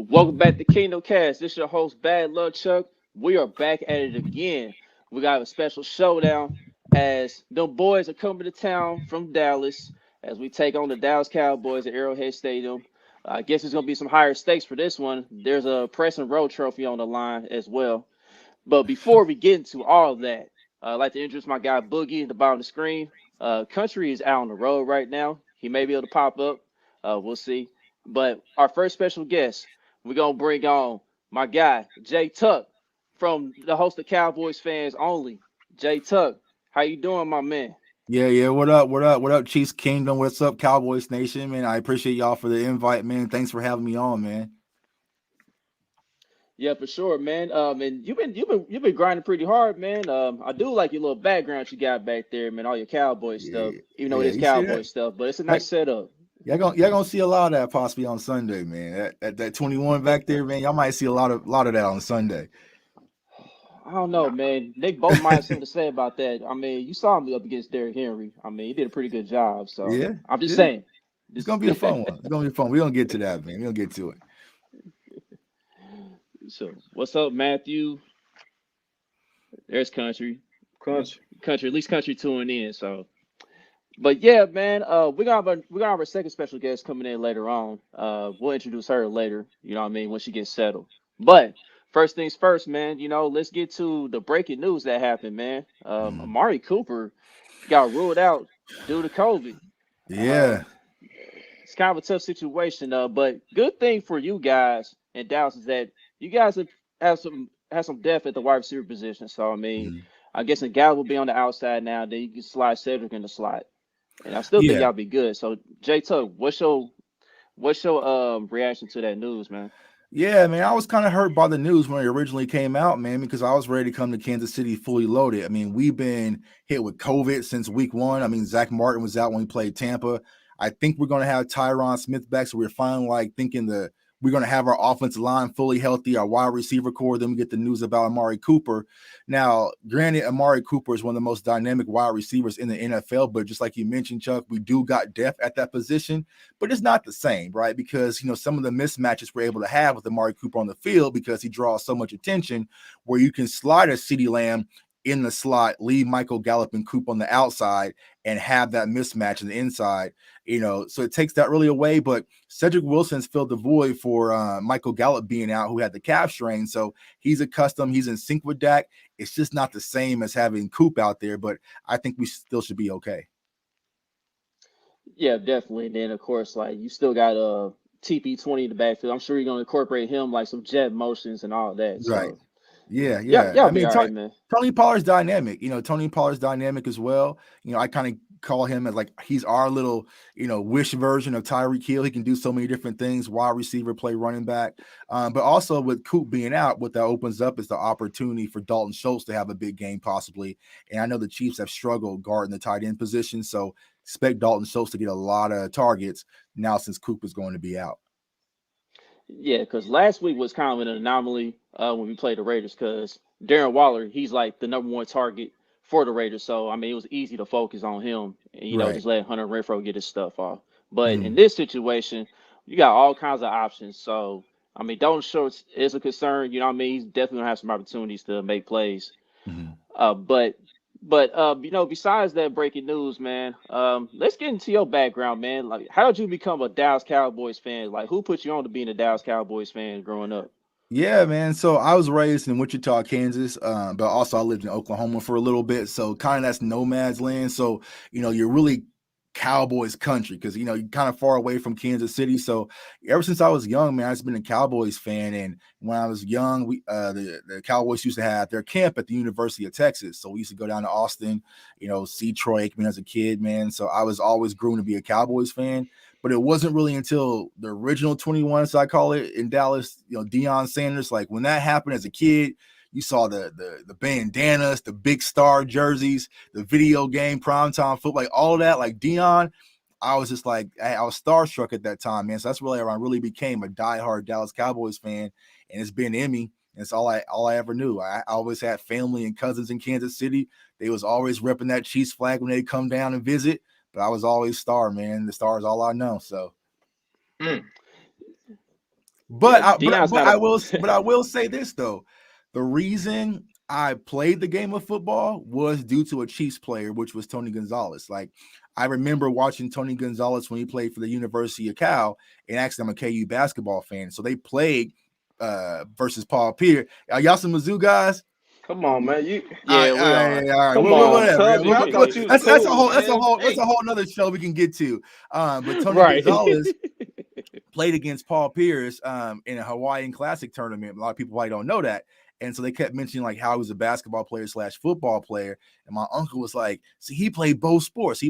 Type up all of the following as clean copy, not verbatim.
Welcome back to Kingdom Cast. This is your host, Bad Luck Chuck. We are back at it again. We got a special showdown as the boys are coming to town from Dallas as we take on the Dallas Cowboys at Arrowhead Stadium. I guess it's going to be some higher stakes for this one. There's a Preston Road Trophy on the line as well. But before we get into all of that, I'd like to introduce my guy Boogie at the bottom of the screen. Country is out on the road right now. He may be able to pop up. We'll see. But our first special guest, we're gonna bring on my guy Jay Tuck from the host of Cowboys Fans Only. Jay Tuck, how you doing, my man? Yeah. What up? What up, Chiefs Kingdom? What's up, Cowboys Nation? Man, I appreciate y'all for the invite, man. Thanks for having me on, man. Yeah, for sure, man. And you've been grinding pretty hard, man. I do like your little background you got back there, man. All your cowboy stuff, Yeah, even though it yeah. is You see cowboy that? stuff, but it's a Like, nice setup. y'all gonna see a lot of that possibly on Sunday, man. That 21 back there, man. Y'all might see a lot of that on Sunday. I don't know, man. Nick Bolton might have something to say about that. I mean, you saw him up against Derrick Henry. I mean, he did a pretty good job. So Yeah, I'm just yeah. saying. It's This gonna be a fun one. It's gonna be fun. We gonna get to that, man. We gonna get to it. so what's up, Matthew? There's country. Country, at least country touring in. So but yeah, man, we got our second special guest coming in later on. We'll introduce her later, you know what I mean, when she gets settled. But first things first, man, let's get to the breaking news that happened, man. Mhm. Amari Cooper got ruled out due to COVID. Yeah. Um, it's kind of a tough situation, but good thing for you guys in Dallas is that you guys have some depth at the wide receiver position. So I mean, Mhm. I guess Gallup will be on the outside now. Then you can slide Cedric in the slot, and I still think Yeah. y'all be good. So J Tuck, what's your reaction to that news, man? Yeah, man, I was kind of hurt by the news when it originally came out, man, because I was ready to come to Kansas City fully loaded. I mean, we've been hit with COVID since week one. I mean, Zach Martin was out when we played Tampa. I think we're going to have Tyron Smith back, so we're finally like thinking we're going to have our offensive line fully healthy, our wide receiver core. Then we get the news about Amari Cooper. Now, granted, Amari Cooper is one of the most dynamic wide receivers in the NFL, but just like you mentioned, Chuck, we do got depth at that position, but it's not the same, right? Because, some of the mismatches we're able to have with Amari Cooper on the field because he draws so much attention where you can slide a CeeDee Lamb in the slot, leave Michael Gallup and Coop on the outside and have that mismatch in the inside, so it takes that really away. But Cedric Wilson's filled the void for Michael Gallup being out, who had the calf strain. So he's accustomed, he's in sync with Dak. It's just not the same as having Coop out there, but I think we still should be okay. Yeah, definitely. And then of course, like you still got TP20 in the backfield. I'm sure you're gonna incorporate him like some jet motions and all that. Right. So Yeah, yeah, yeah. y'all I be mean, all right, man. Tony Pollard's dynamic. Tony Pollard's dynamic as well. I kind of call him as like he's our little, wish version of Tyreek Hill. He can do so many different things. Wide receiver, play running back. But also with Coop being out, what that opens up is the opportunity for Dalton Schultz to have a big game possibly. And I know the Chiefs have struggled guarding the tight end position, so expect Dalton Schultz to get a lot of targets now since Coop is going to be out. Yeah, because last week was kind of an anomaly when we played the Raiders because Darren Waller, he's like the number one target for the Raiders. So, I mean, it was easy to focus on him and, Right. just let Hunter Renfro get his stuff off. But in Mhm. this situation, you got all kinds of options. So, I mean, Dalton Schultz is a concern. You know what I mean? He's definitely going to have some opportunities to make plays. Mhm. But besides that breaking news, man, let's get into your background, man. Like, how did you become a Dallas Cowboys fan? Like, who put you on to being a Dallas Cowboys fan growing up? Yeah, man. So I was raised in Wichita, Kansas, but also I lived in Oklahoma for a little bit. So kind of that's nomad's land. So, you're really Cowboys country because, you're kind of far away from Kansas City. So ever since I was young, man, I've just been a Cowboys fan. And when I was young, the Cowboys used to have their camp at the University of Texas. So we used to go down to Austin, see Troy Aikman as a kid, man. So I was always groomed to be a Cowboys fan. But it wasn't really until the original 21, so I call it, in Dallas, Deion Sanders. Like when that happened as a kid, you saw the bandanas, the big star jerseys, the video game, primetime football, like all of that. Like Deion, I was just like, I was starstruck at that time, man. So that's really where I really became a diehard Dallas Cowboys fan. And it's been in me. And it's all I ever knew. I always had family and cousins in Kansas City. They was always repping that Chiefs flag when they come down and visit. But I was always Star, man. The Star is all I know. So Mm. But Yeah, I, Dion's but not I a. will say this though, the reason I played the game of football was due to a Chiefs player, which was Tony Gonzalez. Like I remember watching Tony Gonzalez when he played for the University of Cal, and actually I'm a KU basketball fan, so they played versus Paul Pierce. Y'all some Mizzou guys? Come on, man. Yeah, we are. All right. Come on, Whatever. Tubby. I thought you was That's a cool, whole man. that's a Hey. whole another show we can get to. But Tony Right. Gonzalez played against Paul Pierce in a Hawaiian Classic tournament. A lot of people probably don't know that. And so they kept mentioning like how he was a basketball player / football player. And my uncle was like, see, he played both sports.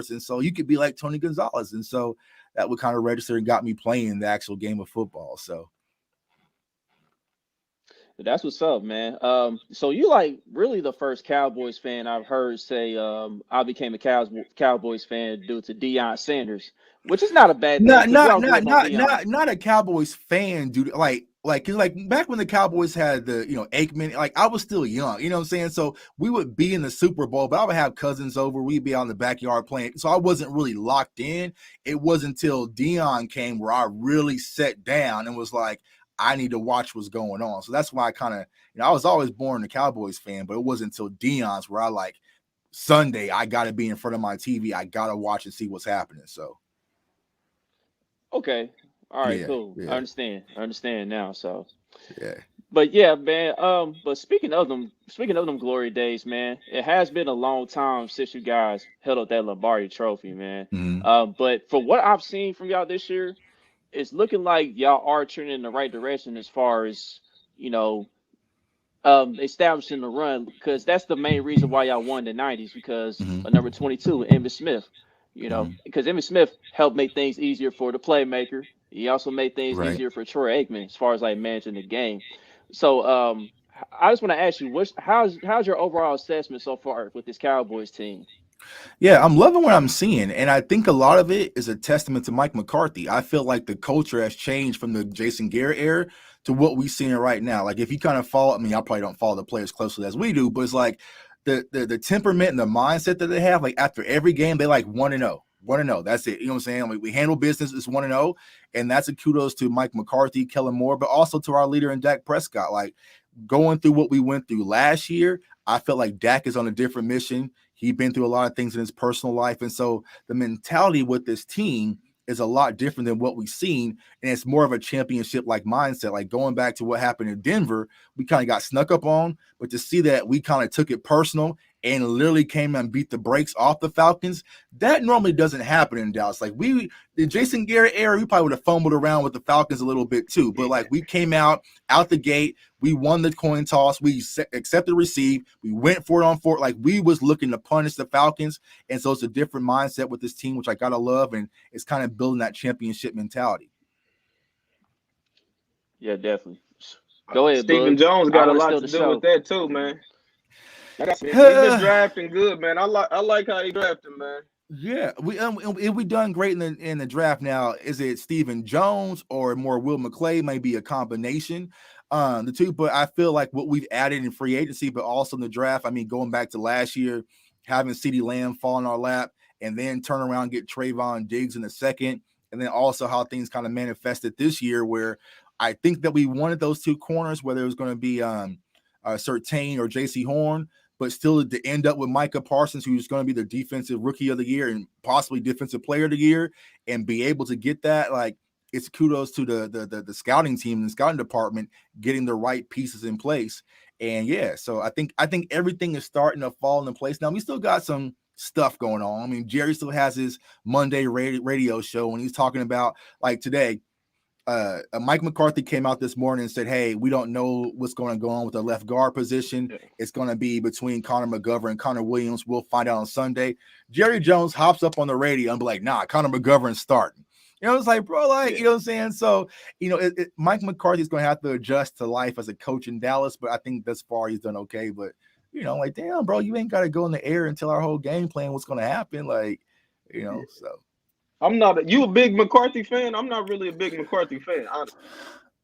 And so you could be like Tony Gonzalez. And so that would kind of register and got me playing the actual game of football. So That's what's up, man. So you like really the first Cowboys fan I've heard say I became a Cowboys fan due to Deion Sanders, which is not a bad thing because we all grew up on Deion. not a Cowboys fan, dude. Like back when the Cowboys had the Aikman, like I was still young, you know what I'm saying? So we would be in the Super Bowl, but I would have cousins over, we'd be out in the backyard playing. So I wasn't really locked in. It wasn't until Deion came where I really sat down and was like, I need to watch what's going on. So that's why I kind of, I was always born a Cowboys fan, but it wasn't until Deion's where I like Sunday, I got to be in front of my TV. I got to watch and see what's happening. So. Okay. All right, Yeah, cool. yeah. I understand now. So, yeah. but yeah, man. But speaking of them glory days, man, it has been a long time since you guys held up that Lombardi Trophy, man. Mm-hmm. But for what I've seen from y'all this year, it's looking like y'all are turning in the right direction as far as establishing the run, because that's the main reason why y'all won the '90s, because Mm-hmm. of number 22, Emmitt Smith. Mm-hmm. Because Emmitt Smith helped make things easier for the playmaker. He also made things Right. easier for Troy Aikman as far as like managing the game. So I just want to ask you, how's your overall assessment so far with this Cowboys team? Yeah, I'm loving what I'm seeing. And I think a lot of it is a testament to Mike McCarthy. I feel like the culture has changed from the Jason Garrett era to what we're seeing right now. Like if you kind of follow, I mean, I probably don't follow the players closely as we do, but it's like the temperament and the mindset that they have, like after every game, they like 1-0. 1-0. That's it. You know what I'm saying? Like we handle business, it's 1-0. And that's a kudos to Mike McCarthy, Kellen Moore, but also to our leader in Dak Prescott. Like going through what we went through last year, I felt like Dak is on a different mission. He's been through a lot of things in his personal life. And so the mentality with this team is a lot different than what we've seen. And it's more of a championship-like mindset. Like going back to what happened in Denver, we kind of got snuck up on, but to see that we kind of took it personal and literally came and beat the brakes off the Falcons, that normally doesn't happen in Dallas. Like the Jason Garrett era, we probably would have fumbled around with the Falcons a little bit too. But like we came out the gate, we won the coin toss, we accepted receive, we went for it on fourth. Like we was looking to punish the Falcons. And so it's a different mindset with this team, which I gotta love. And it's kind of building that championship mentality. Yeah, definitely. Go ahead, Stephen Bud. Jones I got a want to lot steal to the do show. with that too, man. He's been drafting good, man. I like how he drafted, man. Yeah, we done great in the draft. Now, is it Stephen Jones or more Will McClay? Maybe a combination, the two. But I feel like what we've added in free agency, but also in the draft. I mean, going back to last year, having CeeDee Lamb fall in our lap, and then turn around and get Trayvon Diggs in the second, and then also how things kind of manifested this year, where I think that we wanted those two corners, whether it was going to be Surtain or J.C. Horn. But still to end up with Micah Parsons, who's going to be the defensive rookie of the year and possibly defensive player of the year, and be able to get that, like it's kudos to the scouting team and the scouting department getting the right pieces in place. And yeah, so I think everything is starting to fall into place. Now we still got some stuff going on. I mean, Jerry still has his Monday radio show, and he's talking about like today. Mike McCarthy came out this morning and said, hey, we don't know what's going to go on with the left guard position. Yeah. It's going to be between Connor McGovern and Conor Williams. We'll find out on Sunday. Jerry Jones hops up on the radio and be like, nah, Conor McGovern's starting. It's like, bro, like, you know what I'm saying? So, Mike McCarthy's going to have to adjust to life as a coach in Dallas, but I think thus far he's done okay. But, like, damn, bro, you ain't got to go in the air and tell our whole game plan what's going to happen. Like, so. I'm not. You a big McCarthy fan? I'm not really a big McCarthy fan, honestly.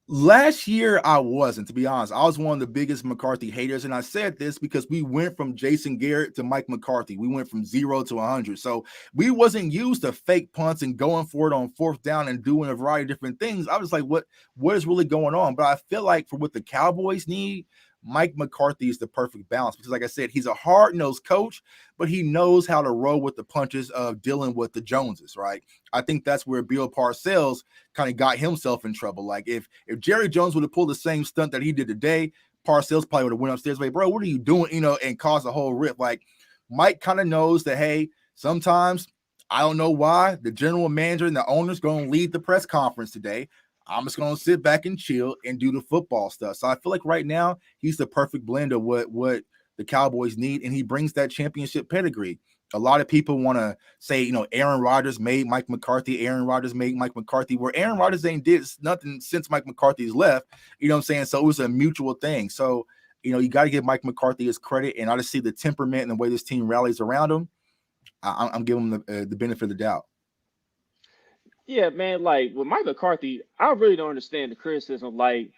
Last year, I wasn't, to be honest. I was one of the biggest McCarthy haters, and I said this because we went from Jason Garrett to Mike McCarthy. We went from 0 to 100. So we wasn't used to fake punts and going for it on fourth down and doing a variety of different things. I was like, what is really going on? But I feel like for what the Cowboys need, Mike McCarthy is the perfect balance because, like I said, he's a hard-nosed coach, but he knows how to roll with the punches of dealing with the Joneses, right? I think that's where Bill Parcells kind of got himself in trouble. Like if Jerry Jones would have pulled the same stunt that he did today, Parcells probably would have went upstairs like, bro, what are you doing? And caused a whole rift. Like Mike kind of knows that, hey, sometimes I don't know why the general manager and the owner's going to lead the press conference today. I'm just going to sit back and chill and do the football stuff. So I feel like right now he's the perfect blend of what the Cowboys need, and he brings that championship pedigree. A lot of people want to say, Aaron Rodgers made Mike McCarthy. Aaron Rodgers made Mike McCarthy, where Aaron Rodgers ain't did nothing since Mike McCarthy's left. You know what I'm saying? So it was a mutual thing. So, you got to give Mike McCarthy his credit, and I just see the temperament and the way this team rallies around him. I'm giving him the benefit of the doubt. Yeah, man. Like with Mike McCarthy, I really don't understand the criticism. Like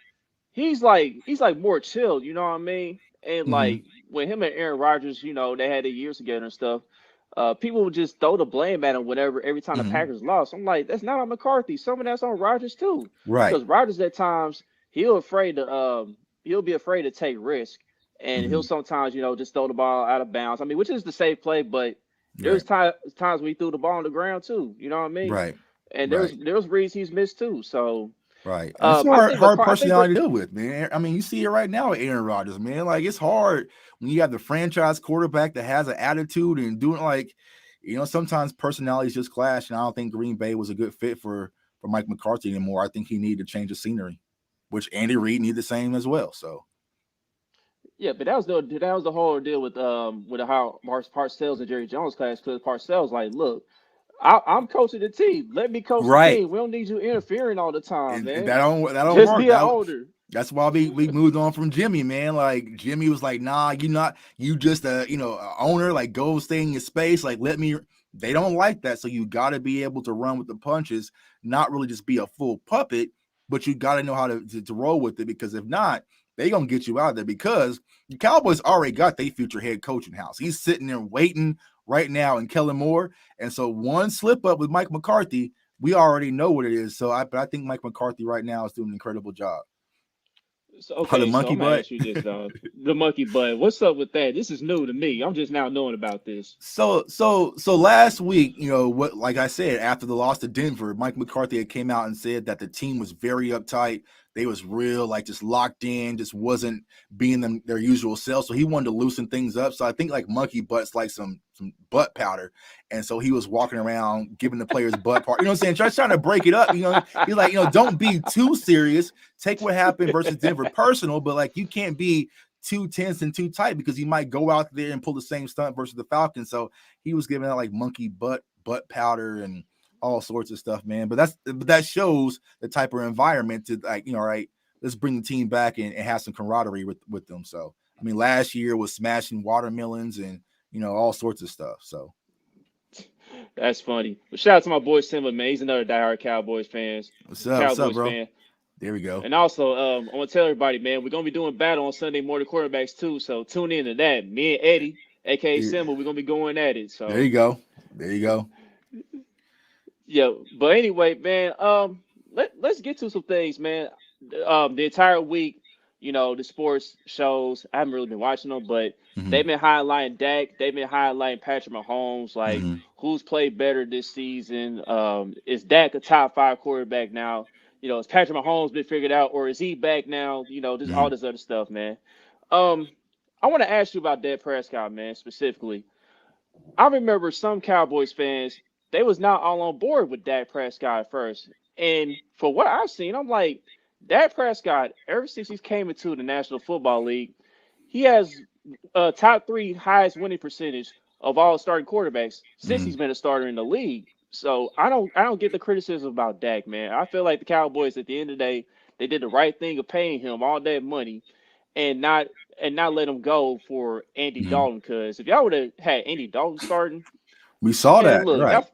he's more chill. You know what I mean? And like when him and Aaron Rodgers, they had their years together and stuff. People would just throw the blame at him every time the Packers lost. I'm like, that's not on McCarthy. Some of that's on Rodgers too. Right. Because Rodgers at times he'll be afraid to take risk, and he'll sometimes just throw the ball out of bounds. I mean, which is the safe play, but there's times when he threw the ball on the ground too. You know what I mean? Right. And there's reads he's missed too. So right, it's a hard personality to deal with, man. I mean, you see it right now with Aaron Rodgers, man. Like it's hard when you have the franchise quarterback that has an attitude and doing sometimes personalities just clash. And I don't think Green Bay was a good fit for Mike McCarthy anymore. I think he needed to change the scenery, which Andy Reid needed the same as well. So. Yeah, but that was the whole deal with how Parcells and Jerry Jones class, because Parcells like, look, I'm coaching the team. Let me coach the team. We don't need you interfering all the time, man. That don't just work. Be an owner. That's why we moved on from Jimmy, man. Like Jimmy was like, nah, you just a owner. Like go stay in your space. Like let me. They don't like that. So you got to be able to run with the punches, not really just be a full puppet, but you got to know how to roll with it, because if not, they gonna get you out there, because the Cowboys already got their future head coach in house. He's sitting there waiting right now in Kellen Moore. And so one slip up with Mike McCarthy, we already know what it is. So I think Mike McCarthy right now is doing an incredible job. So, okay, the monkey butt. The monkey butt. What's up with that? This is new to me. I'm just now knowing about this. So last week, like I said, after the loss to Denver, Mike McCarthy had came out and said that the team was very uptight. They was real, like just locked in, just wasn't being their usual self. So he wanted to loosen things up. So I think like monkey butt's like some butt powder. And so he was walking around giving the players butt part. You know what I'm saying? Just trying to break it up. He's like, don't be too serious. Take what happened versus Denver personal, but like you can't be too tense and too tight, because he might go out there and pull the same stunt versus the Falcons. So he was giving out like monkey butt powder and all sorts of stuff, man. But that shows the type of environment to like, all right, let's bring the team back and have some camaraderie with them. So I mean, last year was smashing watermelons and all sorts of stuff. So that's funny. But shout out to my boy Simba, man. He's another diehard Cowboys fans. What's up, bro? Fan. There we go. And also, I want to tell everybody, man, we're gonna be doing battle on Sunday morning quarterbacks too. So tune in to that. Me and Eddie, aka Simba, we're gonna be going at it. So there you go. Yeah, but anyway, man, let's get to some things, man. The entire week, the sports shows, I haven't really been watching them, but they've been highlighting Dak, they've been highlighting Patrick Mahomes, like who's played better this season. Is Dak a top 5 quarterback now? Has Patrick Mahomes been figured out, or is he back now? Just all this other stuff, man. I want to ask you about Dak Prescott, man, specifically. I remember some Cowboys fans, they was not all on board with Dak Prescott at first. And for what I've seen, I'm like, Dak Prescott, ever since he came into the National Football League, he has top 3 highest winning percentage of all starting quarterbacks since he's been a starter in the league. So I don't get the criticism about Dak, man. I feel like the Cowboys, at the end of the day, they did the right thing of paying him all that money and not let him go for Andy Dalton. Because if y'all would have had Andy Dalton starting, we saw that. Look, right.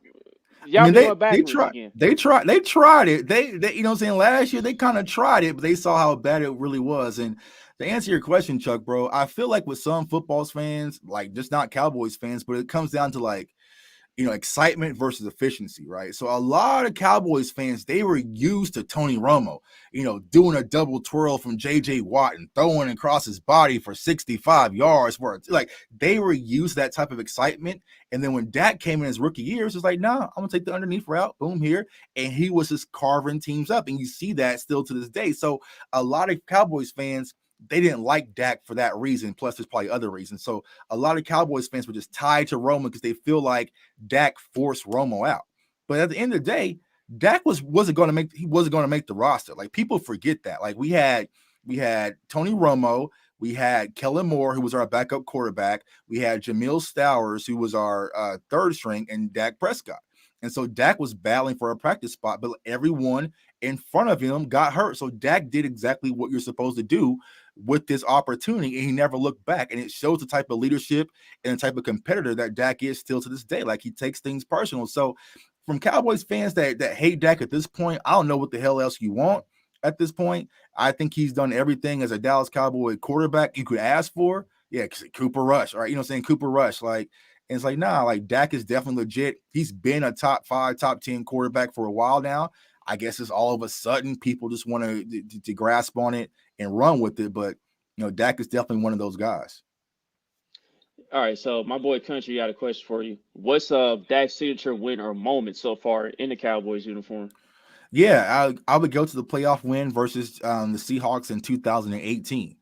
Y'all be going they backwards tried again. they tried it. They you know what I'm saying, last year they kind of tried it, but they saw how bad it really was. And to answer your question, Chuck, bro, I feel like with some football fans, like just not Cowboys fans, but it comes down to like, excitement versus efficiency, right? So a lot of Cowboys fans, they were used to Tony Romo, doing a double twirl from J.J. Watt and throwing across his body for 65 yards. Like they were used to that type of excitement. And then when Dak came in his rookie year, it's just like, nah, I'm going to take the underneath route, boom, here. And he was just carving teams up. And you see that still to this day. So a lot of Cowboys fans, they didn't like Dak for that reason. Plus, there's probably other reasons. So a lot of Cowboys fans were just tied to Romo because they feel like Dak forced Romo out. But at the end of the day, Dak wasn't going to make the roster. Like people forget that. Like we had Tony Romo, we had Kellen Moore, who was our backup quarterback, we had Jamil Stowers, who was our third string, and Dak Prescott. And so Dak was battling for a practice spot, but everyone in front of him got hurt. So Dak did exactly what you're supposed to do with this opportunity, and he never looked back. And it shows the type of leadership and the type of competitor that Dak is still to this day. Like he takes things personal. So from Cowboys fans that hate Dak at this point, I don't know what the hell else you want at this point. I think he's done everything as a Dallas Cowboy quarterback you could ask for. Yeah, Cooper Rush, right? You know what I'm saying? Cooper Rush, like, and it's like, nah, like Dak is definitely legit. He's been a top 5, top 10 quarterback for a while now. I guess it's all of a sudden people just want to grasp on it and run with it. But, Dak is definitely one of those guys. All right, so my boy Country got a question for you. What's Dak's signature win or moment so far in the Cowboys uniform? Yeah, I would go to the playoff win versus the Seahawks in 2018.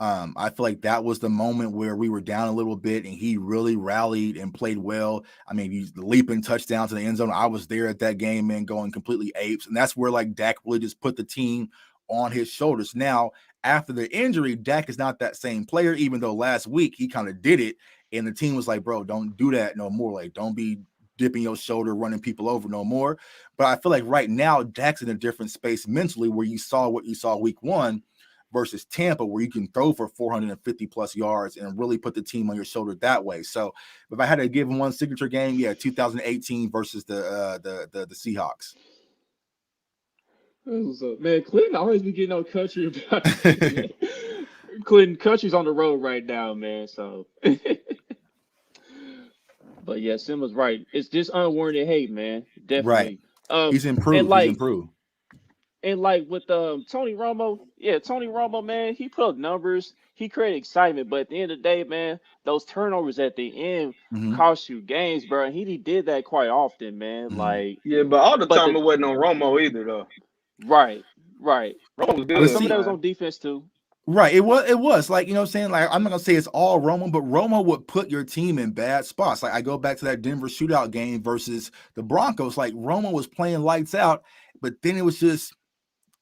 I feel like that was the moment where we were down a little bit and he really rallied and played well. I mean, he's leaping touchdown to the end zone. I was there at that game, man, going completely apes. And that's where like Dak really just put the team on his shoulders. Now, after the injury, Dak is not that same player, even though last week he kind of did it. And the team was like, bro, don't do that no more. Like, don't be dipping your shoulder, running people over no more. But I feel like right now, Dak's in a different space mentally where you saw what you saw week 1 versus Tampa, where you can throw for 450 plus yards and really put the team on your shoulder that way. So if I had to give him one signature game, 2018 versus the Seahawks. What's up, man? Clinton always be getting on Country about it. Clinton, Country's on the road right now, man. So, but yeah, Simba's right. It's just unwarranted hate, man. Definitely. Right. He's improved. And like with Tony Romo, Tony Romo, man, he put up numbers, he created excitement, but at the end of the day, man, those turnovers at the end cost you games, bro. And he did that quite often, man. Like but all the time it wasn't on Romo either, though. Right. Romo was good. But some of that was on defense too. Right. It was like, you know what I'm saying? Like, I'm not gonna say it's all Romo, but Romo would put your team in bad spots. Like I go back to that Denver shootout game versus the Broncos. Like Romo was playing lights out, but then it was just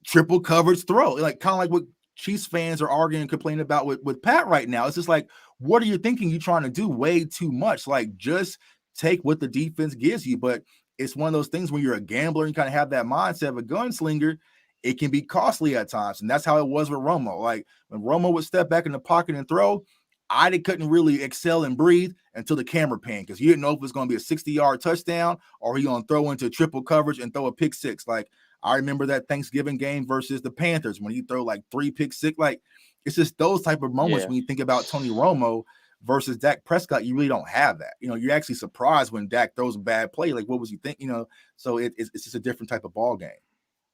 triple coverage throw, like kind of like what Chiefs fans are arguing and complaining about with Pat right now. It's just like, what are you thinking? You're trying to do way too much. Like just take what the defense gives you. But it's one of those things when you're a gambler and you kind of have that mindset of a gunslinger, it can be costly at times. And that's how it was with Romo. Like when Romo would step back in the pocket and throw, I couldn't really excel and breathe until the camera panned because you didn't know if it was going to be a 60-yard touchdown or he going to throw into triple coverage and throw a pick six. Like I remember that Thanksgiving game versus the Panthers when he throw like 3 pick six. Like it's just those type of moments when you think about Tony Romo versus Dak Prescott, you really don't have that. You're actually surprised when Dak throws a bad play. Like what was you think? So it's just a different type of ball game.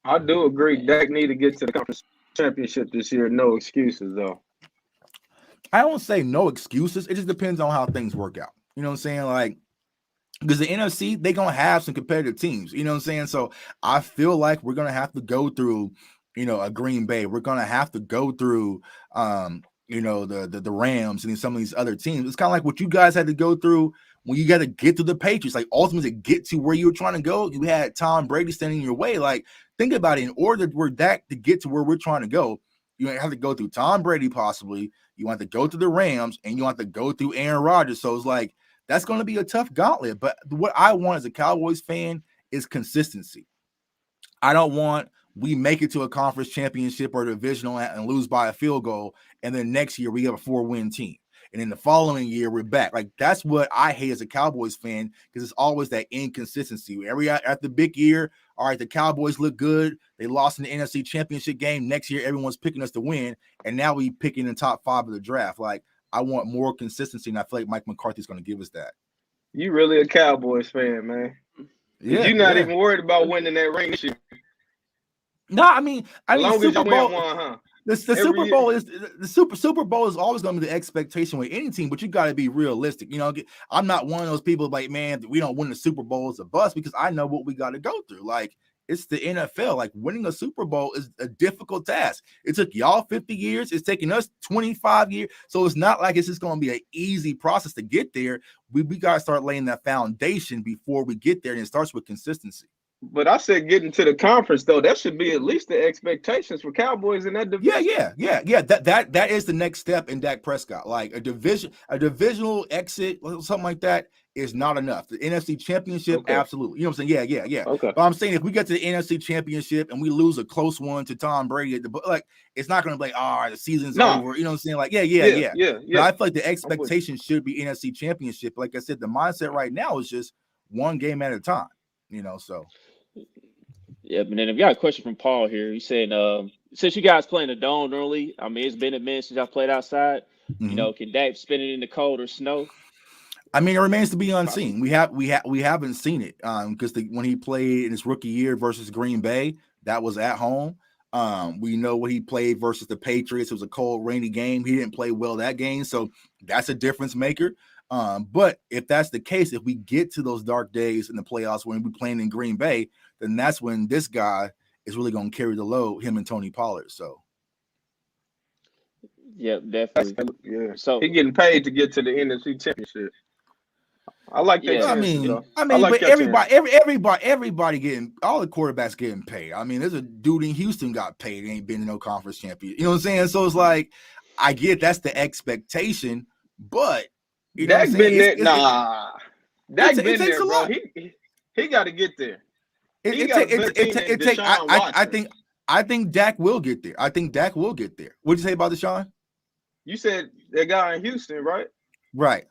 I do agree. Dak need to get to the conference championship this year. No excuses, though. I don't say no excuses. It just depends on how things work out. You know what I'm saying? Like, because the NFC, they're going to have some competitive teams. You know what I'm saying? So I feel like we're going to have to go through, a Green Bay. We're going to have to go through, the Rams and some of these other teams. It's kind of like what you guys had to go through when you got to get to the Patriots. Like, ultimately, to get to where you were trying to go, you had Tom Brady standing in your way. Like, think about it. In order for Dak to get to where we're trying to go, you have to go through Tom Brady possibly. You want to go through the Rams, and you want to go through Aaron Rodgers. So it's like, that's going to be a tough gauntlet. But what I want as a Cowboys fan is consistency. I don't want we make it to a conference championship or divisional and lose by a field goal, and then next year we have a 4-win team. and then the following year we're back. Like that's what I hate as a Cowboys fan, because it's always that inconsistency. At the big year, all right, the Cowboys look good. They lost in the NFC Championship game. Next year, everyone's picking us to win, and now we picking the top 5 of the draft. Like I want more consistency, and I feel like Mike McCarthy's going to give us that. You really a Cowboys fan, man. Yeah, you're not even worried about winning that ring this year. No, I mean, Super Bowl. One, huh? The Super Bowl is the Super Bowl is always going to be the expectation with any team, but you got to be realistic. You know, I'm not one of those people like, man, we don't win the Super Bowl is a bust, because I know what we got to go through. Like it's the NFL. Like winning a Super Bowl is a difficult task. It took y'all 50 years. It's taking us 25 years. So it's not like it's just going to be an easy process to get there. We got to start laying that foundation before we get there, and it starts with consistency. But I said getting to the conference, though, that should be at least the expectations for Cowboys in that division. Yeah. That is the next step in Dak Prescott. Like a divisional exit, something like that is not enough. The NFC Championship, absolutely. You know what I'm saying? Yeah. Okay. But I'm saying if we get to the NFC Championship and we lose a close one to Tom Brady, like it's not going to be like, all right, the season's over. You know what I'm saying? Like, yeah. But I feel like the expectation should be NFC Championship. Like I said, the mindset right now is just one game at a time. You know, so. Yeah, but then if you got a question from Paul here, he's saying, since you guys play in the dome early, I mean, it's been a minute since I played outside. Mm-hmm. You know, can Dak spin it in the cold or snow? I mean, it remains to be unseen. We haven't seen it because when he played in his rookie year versus Green Bay, that was at home. We know what he played versus the Patriots. It was a cold, rainy game. He didn't play well that game, so that's a difference maker. But if that's the case, if we get to those dark days in the playoffs when we're playing in Green Bay, then that's when this guy is really going to carry the load, him and Tony Pollard. So, yeah, definitely. Yeah. So he's getting paid to get to the NFC Championship. I like that. Yeah, like but everybody getting, all the quarterbacks getting paid. I mean, there's a dude in Houston got paid, ain't been in no conference champion. You know what I'm saying? So it's like, I get that's the expectation, but. Dak been there. Dak been there, bro. He got to get there. I think Dak will get there. What'd you say about Deshaun? You said that guy in Houston, right? Right.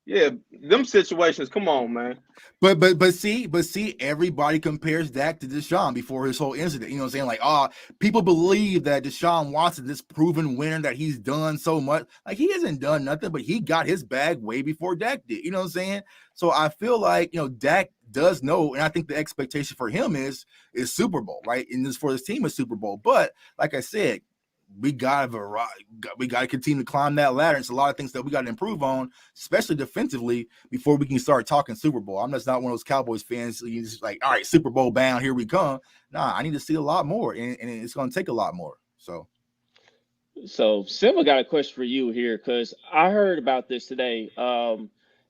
Yeah, them situations. Come on, man. But see, everybody compares Dak to Deshaun before his whole incident. You know what I'm saying? Like, people believe that Deshaun Watson, this proven winner, that he's done so much. Like, he hasn't done nothing, but he got his bag way before Dak did. You know what I'm saying? So I feel like, Dak does know, and I think the expectation for him is Super Bowl, right? And this for his team is Super Bowl. But like I said, we got to continue to climb that ladder. It's a lot of things that we got to improve on, especially defensively, before we can start talking Super Bowl. I'm just not one of those Cowboys fans. You just like, all right, Super Bowl bound, here we come. Nah, I need to see a lot more, and it's going to take a lot more. So Simba got a question for you here, because I heard about this today.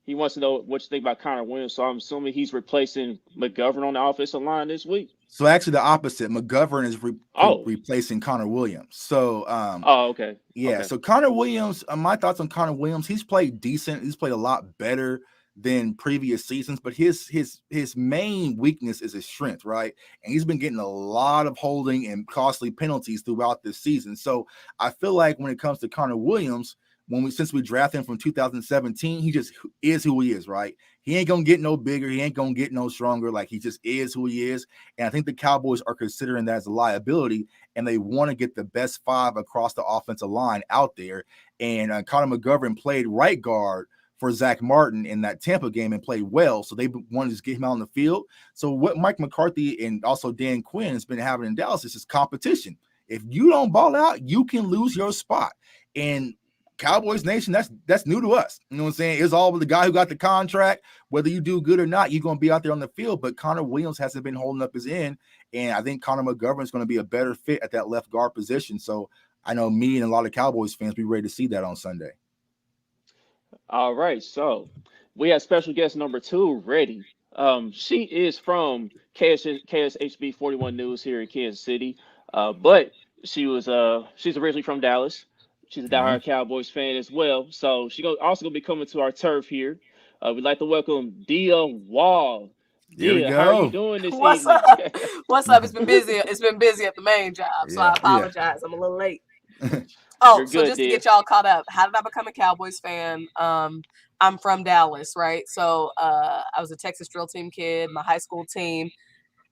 He wants to know what you think about Conor Williams. So I'm assuming he's replacing McGovern on the offensive line this week. So actually the opposite. McGovern is replacing Conor Williams. So okay. Yeah. Okay. So Conor Williams, my thoughts on Conor Williams, he's played decent. He's played a lot better than previous seasons, but his main weakness is his strength, right? And he's been getting a lot of holding and costly penalties throughout this season. So I feel like when it comes to Conor Williams, since we drafted him from 2017, he just is who he is, right? He ain't gonna get no bigger, he ain't gonna get no stronger. Like, he just is who he is. And I think the Cowboys are considering that as a liability, and they want to get the best 5 across the offensive line out there. And Conor McGovern played right guard for Zach Martin in that Tampa game and played well, so they wanted to get him out on the field. So what Mike McCarthy and also Dan Quinn has been having in Dallas is just competition. If you don't ball out, you can lose your spot. And Cowboys Nation, that's new to us. You know what I'm saying? It's all with the guy who got the contract. Whether you do good or not, you're going to be out there on the field. But Conor Williams hasn't been holding up his end, and I think Conor McGovern is going to be a better fit at that left guard position. So I know me and a lot of Cowboys fans be ready to see that on Sunday. All right, so we have special guest number 2 ready. She is from KSHB-41 News here in Kansas City, but she's originally from Dallas. She's a diehard Cowboys fan as well. So she's also going to be coming to our turf here. We'd like to welcome Dia Wall. Dia, how are you doing this What's evening? What's up? It's been busy. It's been busy at the main job, so I apologize. I'm a little late. Oh, You're so good, just to dear. get y'all caught up, how did I become a Cowboys fan? I'm from Dallas, right? So I was a Texas drill team kid. My high school team,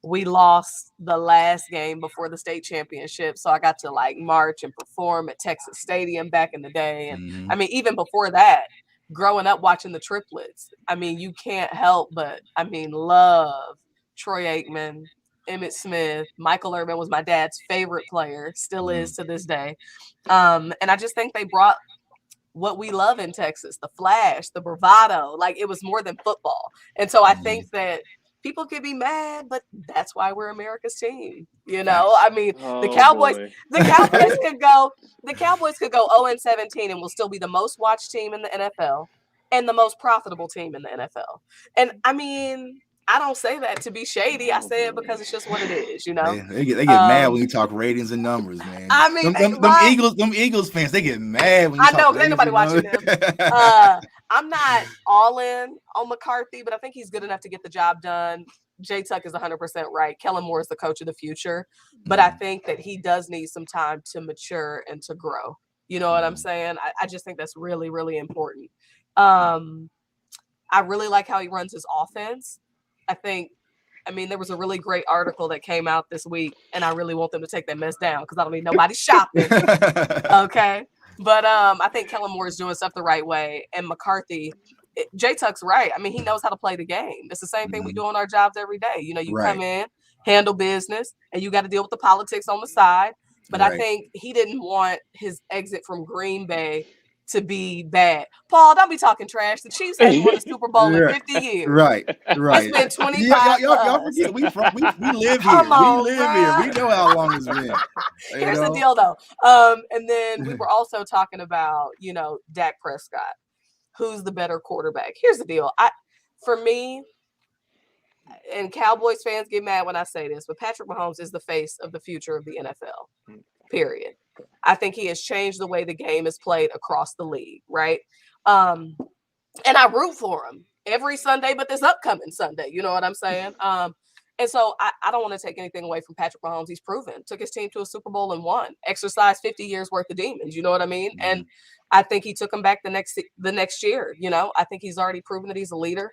we lost the last game before the state championship. So I got to like march and perform at Texas Stadium back in the day. And Mhm. I mean, even before that, growing up watching the triplets, I mean, you can't help but, love Troy Aikman, Emmitt Smith. Michael Irvin was my dad's favorite player, still is to this day. And I just think they brought what we love in Texas, the flash, the bravado. Like, it was more than football. And so I think that people could be mad, but that's why we're America's team. You know, I mean, the Cowboys could go 0-17 and will still be the most watched team in the NFL and the most profitable team in the NFL. And I mean, I don't say that to be shady. I say it because it's just what it is, you know. They get mad when you talk ratings and numbers, man. I mean, them Eagles fans, they get mad when you talk ratings. Ain't nobody watching them. I'm not all in on McCarthy, but I think he's good enough to get the job done. Jay Tuck is 100% right. Kellen Moore is the coach of the future, but I think that he does need some time to mature and to grow. You know what I'm saying? I just think that's really, really important. I really like how he runs his offense. There was a really great article that came out this week, and I really want them to take that mess down because I don't need nobody shopping. Okay. But I think Kellen Moore is doing stuff the right way. And McCarthy, Jay Tuck's right. I mean, he knows how to play the game. It's the same thing we do on our jobs every day. You know, you come in, handle business, and you got to deal with the politics on the side. But I think he didn't want his exit from Green Bay to be bad. Paul, don't be talking trash. The Chiefs haven't won a Super Bowl in 50 years. Right. It's been 25 y'all forget we live here. Come on, we live here. We know how long it's been. Here's the deal, though. And then we were also talking about, Dak Prescott. Who's the better quarterback? Here's the deal. For me, and Cowboys fans get mad when I say this, but Patrick Mahomes is the face of the future of the NFL. Period. I think he has changed the way the game is played across the league, right? And I root for him every Sunday, but this upcoming Sunday, you know what I'm saying? And so I don't want to take anything away from Patrick Mahomes. He's proven, took his team to a Super Bowl and won, exercised 50 years worth of demons, you know what I mean? And I think he took him back the next year, I think he's already proven that he's a leader,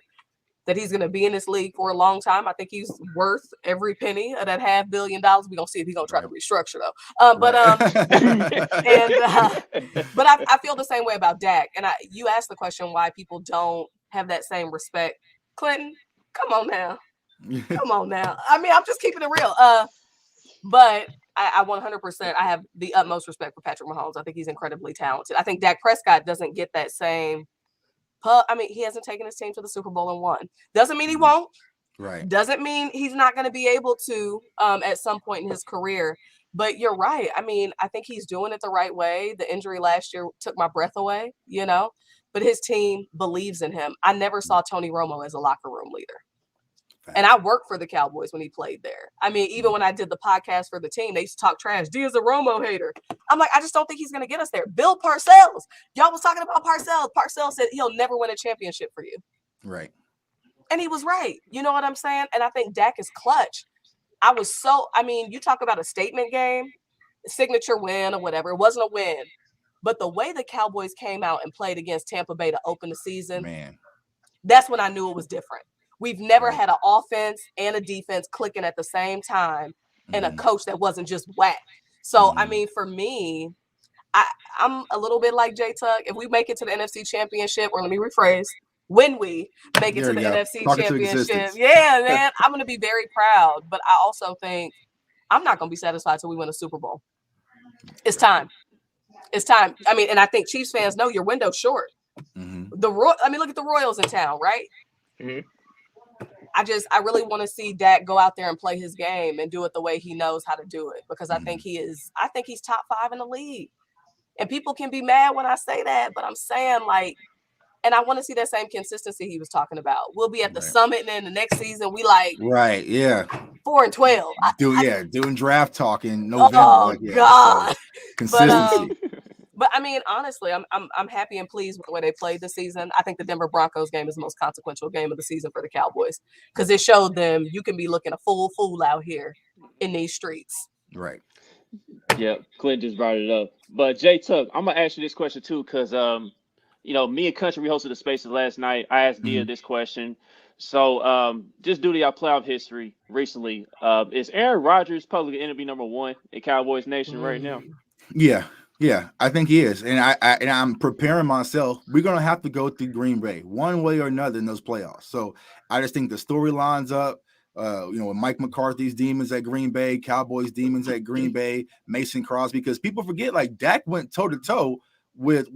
that he's going to be in this league for a long time. I think he's worth every penny of that $500 million. We're going to see if he's going to try to restructure, though. But I feel the same way about Dak. And you asked the question why people don't have that same respect. Clinton, come on now. I mean, I'm just keeping it real. But I 100%, I have the utmost respect for Patrick Mahomes. I think he's incredibly talented. I think Dak Prescott doesn't get that same. He hasn't taken his team to the Super Bowl and won. Doesn't mean he won't. Right. Doesn't mean he's not going to be able to at some point in his career. But you're right. I mean, I think he's doing it the right way. The injury last year took my breath away, but his team believes in him. I never saw Tony Romo as a locker room leader. And I worked for the Cowboys when he played there. I mean, even when I did the podcast for the team, they used to talk trash. D is a Romo hater. I'm like, I just don't think he's going to get us there. Bill Parcells. Y'all was talking about Parcells. Parcells said he'll never win a championship for you. Right. And he was right. You know what I'm saying? And I think Dak is clutch. You talk about a statement game, a signature win or whatever. It wasn't a win. But the way the Cowboys came out and played against Tampa Bay to open the season, that's when I knew it was different. We've never had an offense and a defense clicking at the same time and a coach that wasn't just whack. So, I mean, for me, I'm a little bit like Jay Tuck. If we make it to the NFC Championship, or let me rephrase, when we make it to the NFC Championship, man, I'm going to be very proud. But I also think I'm not going to be satisfied till we win a Super Bowl. It's time. I mean, and I think Chiefs fans know your window's short. Look at the Royals in town, right? I really want to see Dak go out there and play his game and do it the way he knows how to do it, because I think he's top 5 in the league. And people can be mad when I say that, but I'm saying, like, and I want to see that same consistency he was talking about. We'll be at the summit, and then the next season we 4-12. Doing draft talk in November. Oh God, so, consistency. But I mean, honestly, I'm happy and pleased with the way they played this season. I think the Denver Broncos game is the most consequential game of the season for the Cowboys, because it showed them you can be looking a fool out here in these streets. Right. Yeah, Clint just brought it up. But Jay Tuck, I'm gonna ask you this question too, because me and Country, we hosted the Spaces last night. I asked Dia this question. So just due to y'all playoff history recently, is Aaron Rodgers publicly going to be number one in Cowboys Nation right now? Yeah, I think he is, and I'm preparing myself. We're gonna have to go through Green Bay one way or another in those playoffs. So I just think the story lines up. With Mike McCarthy's demons at Green Bay, Cowboys demons at Green Bay, Mason Crosby, because people forget like Dak went toe to toe with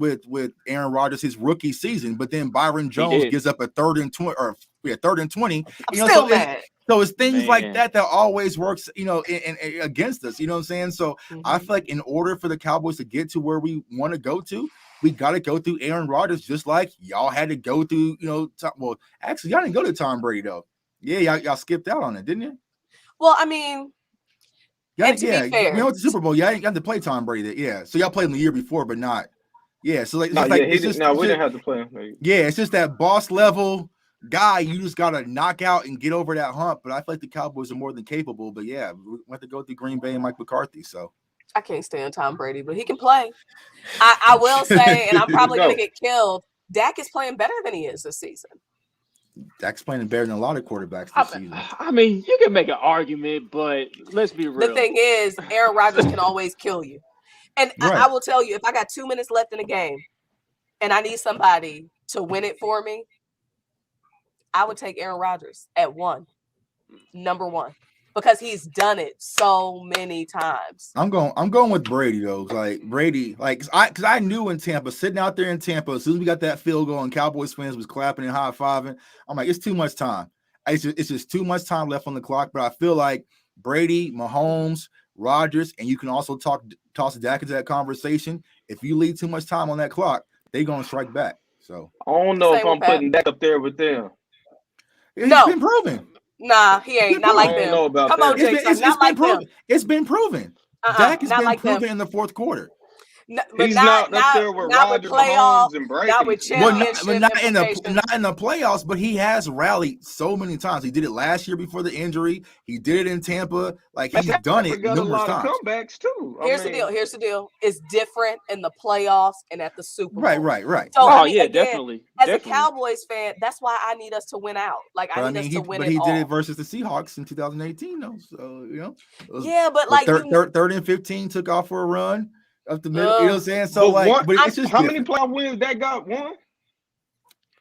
Aaron Rodgers his rookie season, but then Byron Jones gives up a 3rd and 20 or 3rd and 20. So it's things like that always works, in against us. You know what I'm saying? So I feel like in order for the Cowboys to get to where we want to go to, we got to go through Aaron Rodgers, just like y'all had to go through. Actually, y'all didn't go to Tom Brady though. Yeah, y'all skipped out on it, didn't you? Well, I mean, to be fair, the Super Bowl, y'all ain't got to play Tom Brady. Yeah, so y'all played him the year before, but not. Yeah, so we didn't have to play him. Yeah, it's just that boss level guy you just got to knock out and get over that hump. But I feel like the Cowboys are more than capable. But yeah, we have to go through Green Bay and Mike McCarthy. So I can't stand Tom Brady, but he can play. I will say, and I'm probably going to get killed, Dak is playing better than he is this season. Dak's playing better than a lot of quarterbacks this season. I mean, you can make an argument, but let's be real. The thing is, Aaron Rodgers can always kill you. And I will tell you, if I got 2 minutes left in a game and I need somebody to win it for me, I would take Aaron Rodgers at number one, because he's done it so many times. I'm going with Brady though. Like Brady, because I knew in Tampa, sitting out there in Tampa, as soon as we got that field goal and Cowboys fans was clapping and high-fiving, I'm like, it's too much time. It's just too much time left on the clock. But I feel like Brady, Mahomes, Rodgers, and you can also toss Dak into that conversation. If you leave too much time on that clock, they're gonna strike back. So I don't know if I'm putting Dak up there with them. It's been proven. Nah, he ain't. Not like them. Come on, Jake. Not like them. It's been proven. Dak has been proven in the fourth quarter. He's not up there with Rodgers, Mahomes, and Brady. Not with championship. Not in the playoffs, but he has rallied so many times. He did it last year before the injury. He did it in Tampa. Like he's done it numerous times. Comebacks too. Here's the deal. It's different in the playoffs and at the Super Bowl. Right. So definitely. As a Cowboys fan, that's why I need us to win out. Like I need us to win it all. But he did it versus the Seahawks in 2018, though. So but like third and 15 took off for a run. Up the middle, you know what I'm saying? So but it's just how many playoff wins that got? One?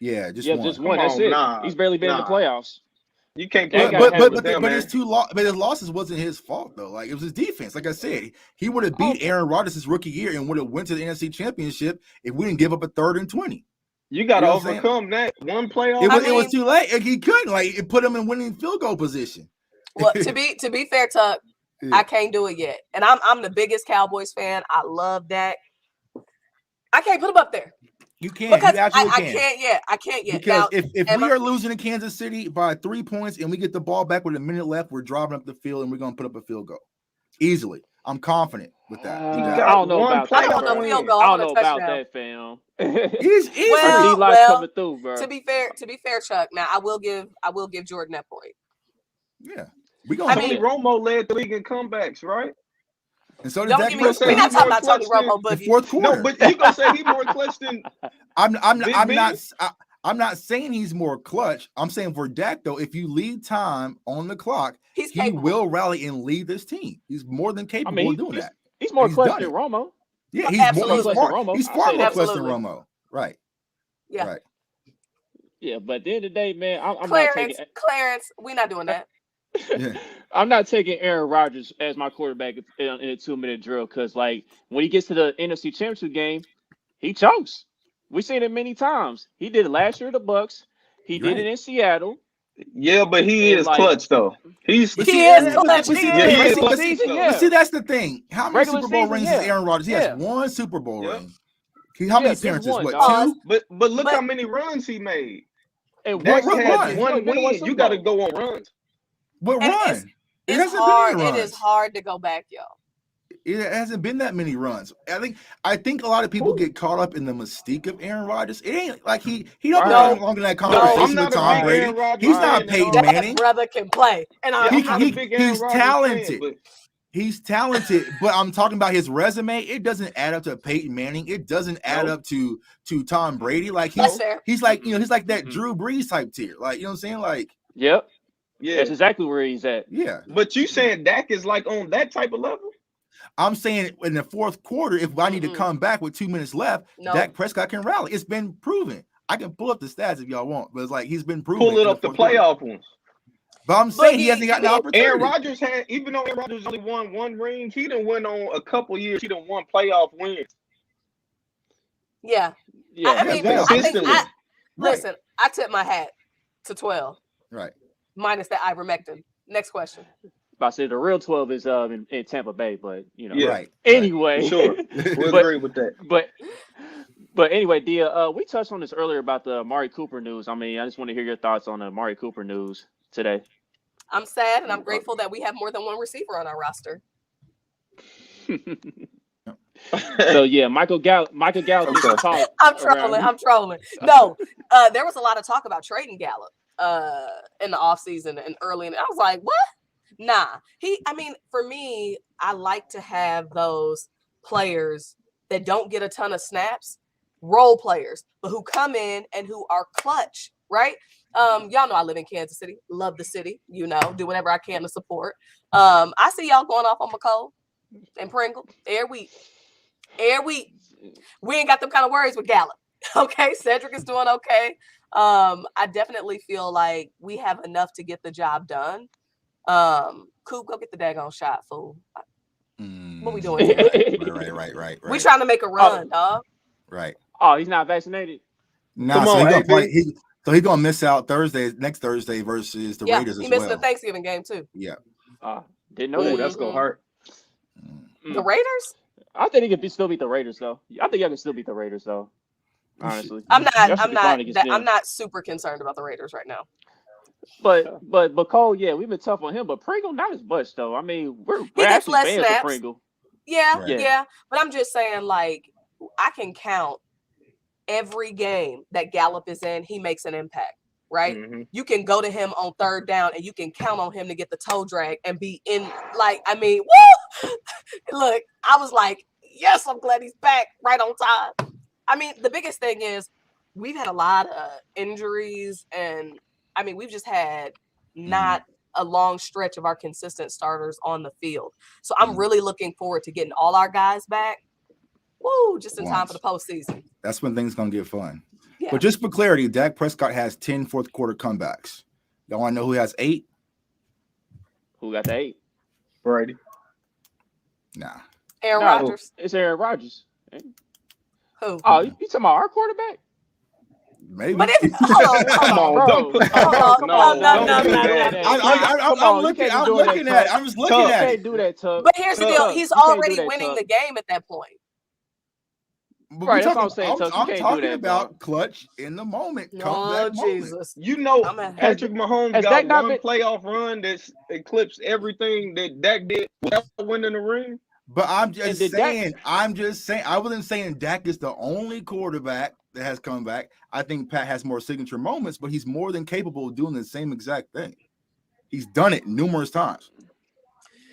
Yeah, just one. That's it. He's barely been in the playoffs. You can't but his but his losses wasn't his fault though. Like it was his defense. Like I said, he would have beat Aaron Rodgers his rookie year and would have went to the NFC Championship if we didn't give up a 3rd and 20. You got to overcome that one playoff. It was too late. He couldn't. Like it put him in winning field goal position. Well, to be fair, Tuck. Yeah. I can't do it yet. And I'm the biggest Cowboys fan. I love Dak. I can't put him up there. You can't. Because you absolutely I can't yet. Because now, if we are losing in Kansas City by 3 points and we get the ball back with a minute left, we're driving up the field and we're going to put up a field goal. Easily. I'm confident with that. I don't know about that. I don't know about that, fam. Coming through, bro. To be fair, Chuck. Now I will give Jordan that point. Yeah. Tony Romo led the league in comebacks, right? And so did Dak. We're not talking about Tony Romo, but fourth quarter. No, but you gonna say he's more clutch than? I'm not saying he's more clutch. I'm saying for Dak though, if you leave time on the clock, he will rally and lead this team. He's more than capable of doing that. He's more clutch than Romo. Yeah, he's far more clutch than Romo. Right. Yeah. Right. Yeah, but at the end of the day, man, I'm Clarence, not taking Clarence. We're not doing that. Yeah. I'm not taking Aaron Rodgers as my quarterback in a 2-minute drill because, like, when he gets to the NFC Championship game, he chokes. We've seen it many times. He did it last year at the Bucs. He did it in Seattle. Yeah, but he is clutch though. He is clutch. See, that's the thing. How many Super Bowl rings does Aaron Rodgers? He has 1 Super Bowl ring. How many appearances? What, 2? But look how many runs he made. And Dak had 1 win. You got to go on runs. What run? It's hard. It is hard to go back, y'all. It hasn't been that many runs. I think a lot of people get caught up in the mystique of Aaron Rodgers. It ain't like he don't belong in that conversation with Tom Brady. He's not Peyton Manning. That brother can play, and he's talented. He's talented, but I'm talking about his resume. It doesn't add up to Peyton Manning. It doesn't add up to Tom Brady. Like he's like he's like that Drew Brees type tier. Like, you know what I'm saying? Like, yep. Yeah, That's exactly where he's at. Yeah. But you saying Dak is like on that type of level? I'm saying in the fourth quarter, if I need to come back with 2 minutes left, Dak Prescott can rally. It's been proven. I can pull up the stats if y'all want, but it's like he's been proven. Pull it up the playoff ones. But I'm saying he hasn't gotten the opportunity. Aaron Rodgers even though Aaron Rodgers only won one ring, he done went on a couple years. He done won playoff wins. Yeah. Yeah. Listen, I tip my hat to 12. Right. Minus that ivermectin. Next question. I said the real 12 is in Tampa Bay, but you know. Yeah. Right. Anyway. Sure. We'll agree with that. But anyway, Dia, we touched on this earlier about the Amari Cooper news. I mean, I just want to hear your thoughts on the Amari Cooper news today. I'm sad and I'm grateful that we have more than one receiver on our roster. So yeah, Michael Gallup. I'm trolling. No, there was a lot of talk about trading Gallup in the offseason and early, and I was like, what? Nah. For me, I like to have those players that don't get a ton of snaps, role players, but who come in and who are clutch, right? Y'all know I live in Kansas City, love the city, do whatever I can to support. I see y'all going off on McCole and Pringle every week. We ain't got them kind of worries with Gallup. Okay, Cedric is doing okay. I definitely feel like we have enough to get the job done. Coop, go get the daggone shot, fool. What we doing here? Right. We trying to make a run, dog. Right. Oh, he's not vaccinated? Nah, so he's gonna miss out next Thursday versus the Raiders as well. He missed the Thanksgiving game too. Yeah. Didn't know that. That's gonna hurt. The Raiders? I think he could still beat the Raiders though. I think I can still beat the Raiders though. Honestly. I'm not super concerned about the Raiders right now. But Cole, yeah, we've been tough on him, but Pringle not as much though. I mean, we're actually fans of Pringle. Yeah. But I'm just saying, like, I can count every game that Gallup is in, he makes an impact, right? Mm-hmm. You can go to him on third down and you can count on him to get the toe drag and be in, woo! Look, I was like, yes, I'm glad he's back right on time. I mean, the biggest thing is we've had a lot of injuries and we've just had not a long stretch of our consistent starters on the field. So I'm really looking forward to getting all our guys back. Woo, just in time for the postseason. That's when things gonna get fun. Yeah. But just for clarity, Dak Prescott has 10 fourth quarter comebacks. Y'all want to know who has 8? Who got the 8? Brady. Nah. Aaron Rodgers. It's Aaron Rodgers. Who? Oh, you talking about our quarterback? Maybe. But if come on, bro. I'm looking at it. I'm just looking at it. Can't do that, Tug. But here's the deal: he's already winning the game at that point. But right, that's what I'm saying. I'm talking about clutch in the moment. Oh, Jesus. Patrick Mahomes got one playoff run that's eclipsed everything that Dak did without winning the ring. But I'm just saying, I wasn't saying Dak is the only quarterback that has come back. I think Pat has more signature moments, but he's more than capable of doing the same exact thing. He's done it numerous times.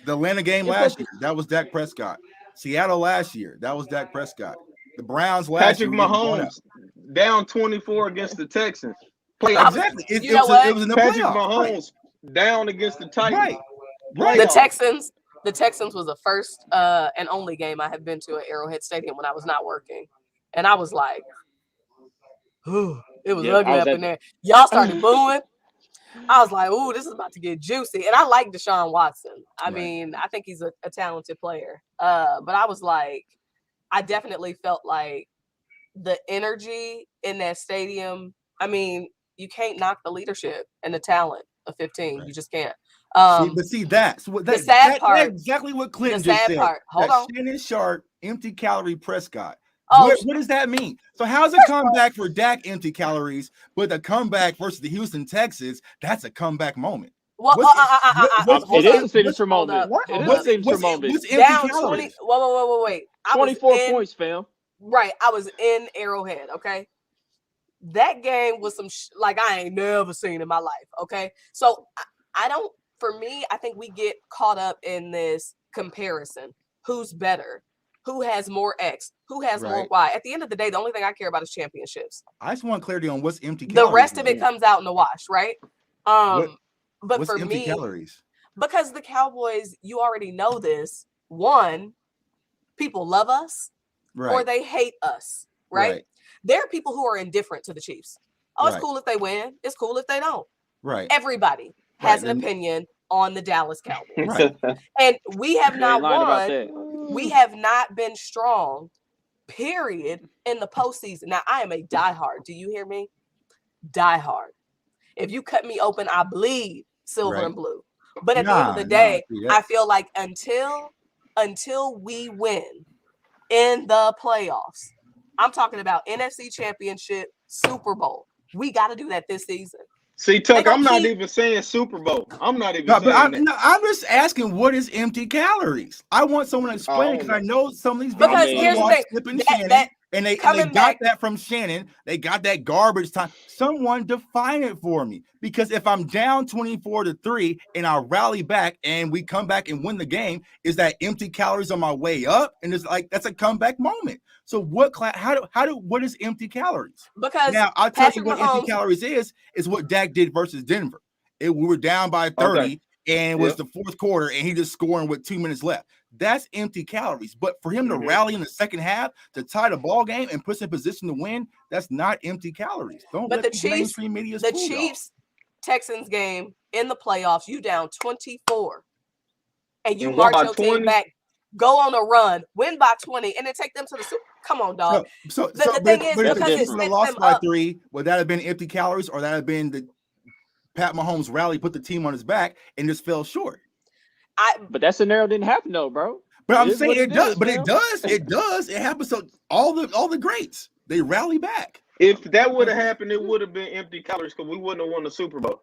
The Atlanta game last year, that was Dak Prescott. Seattle last year, that was Dak Prescott. The Browns last year. Patrick Mahomes down 24 against the Texans. Exactly. It was in the Patrick playoffs. Mahomes down against the Titans. Right. The Texans was the first and only game I have been to at Arrowhead Stadium when I was not working. And I was like, it was ugly up in there. Y'all started booing. I was like, ooh, this is about to get juicy. And I like Deshaun Watson. I mean, I think he's a talented player. But I was like, I definitely felt like the energy in that stadium. I mean, you can't knock the leadership and the talent of 15. Right. You just can't. That's the sad part. That's exactly what Clinton just said. Hold on. Shannon Sharp, empty calorie Prescott. Oh, what does that mean? So how's a comeback for Dak empty calories, but a comeback versus the Houston Texans? That's a comeback moment. Well, it is a signature moment. It is a signature moment. Down 20. Wait. 24 points, fam. Right. I was in Arrowhead. Okay. That game was some like I ain't never seen in my life. Okay. So I don't. For me, I think we get caught up in this comparison. Who's better? Who has more X? Who has more Right. Y? At the end of the day, the only thing I care about is championships. I just want clarity on what's empty calories. The rest of it comes out in the wash, right? But what's for empty me, calories? because the Cowboys, you already know this. One, people love us or they hate us, right? There are people who are indifferent to the Chiefs. Oh, it's cool if they win. It's cool if they don't. Right. Everybody has an opinion on the Dallas Cowboys. And we have not won. We have not been strong, period, in the postseason. Now, I am a diehard. Do you hear me? Diehard. If you cut me open, I bleed silver and blue. But at the end of the day, I feel like until we win in the playoffs, I'm talking about NFC Championship, Super Bowl. We got to do that this season. See, Tuck, I'm not even saying Super Bowl. I'm not even saying that. I'm just asking, what is empty calories? I want someone to explain it because I know some of these because here's the thing. And they got that from Shannon. They got that garbage time. Someone define it for me. Because if I'm down 24-3 and I rally back and we come back and win the game, is that empty calories on my way up? And it's like that's a comeback moment. So what is empty calories? Because now I'll tell you what empty calories is what Dak did versus Denver. We were down by 30 and it was the fourth quarter and he just scoring with 2 minutes left. That's empty calories. But for him to rally in the second half to tie the ball game and put us in position to win, that's not empty calories. Don't let the mainstream media the Chiefs Texans game in the playoffs, you down 24 and you march your team back, go on a run, win by 20, and then take them to the Super. Come on, dog. So the thing is, because if they lost by 3, would that have been empty calories, or that have been the Pat Mahomes rally, put the team on his back, and just fell short? But that scenario didn't happen though, bro. But I'm saying it does. But it does. It does. It happens. So all the greats, they rally back. If that would have happened, it would have been empty calories because we wouldn't have won the Super Bowl.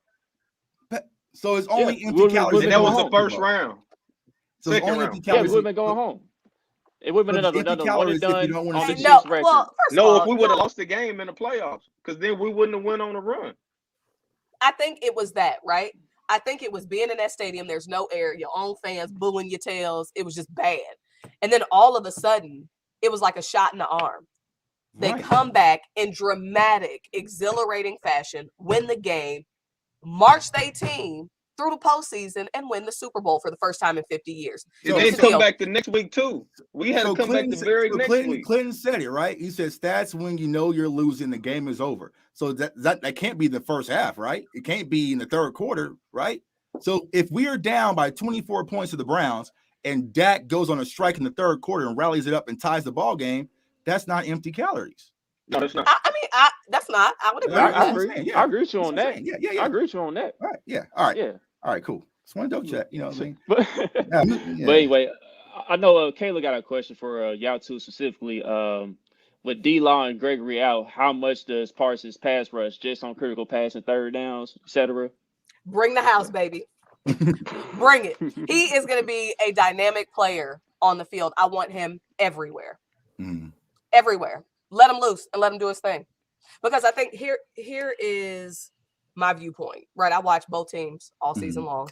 So it's only empty calories. And that was the first round. So it's only empty calories. We would have been going home. It would have been another calories one if you don't want to see if we would have lost the game in the playoffs, because then we wouldn't have went on a run. I think it was that, right? I think it was being in that stadium. There's no air, your own fans booing your tails. It was just bad. And then all of a sudden, it was like a shot in the arm. They come back in dramatic, exhilarating fashion, win the game, march their team through the postseason, and win the Super Bowl for the first time in 50 years. And then come back the next week, too. We had to come back the very next week. Clinton said it, right? He says that's when you know you're losing, the game is over. So that can't be the first half, right? It can't be in the third quarter, right? So if we are down by 24 points to the Browns and Dak goes on a strike in the third quarter and rallies it up and ties the ball game, that's not empty calories. No, that's not. That's not. I would agree. I agree with you on that. Yeah. I agree with you on that. All right. Yeah. All right. Yeah. All right. Cool. Just want to double check. You know what I mean? But anyway, I know Kayla got a question for y'all two specifically. With D-Law and Gregory out, how much does Parsons pass rush just on critical pass and third downs, etc.? Bring the house, baby. Bring it. He is going to be a dynamic player on the field. I want him everywhere. Everywhere. Let him loose and let him do his thing. Because I think here is my viewpoint, right? I watch both teams all season long.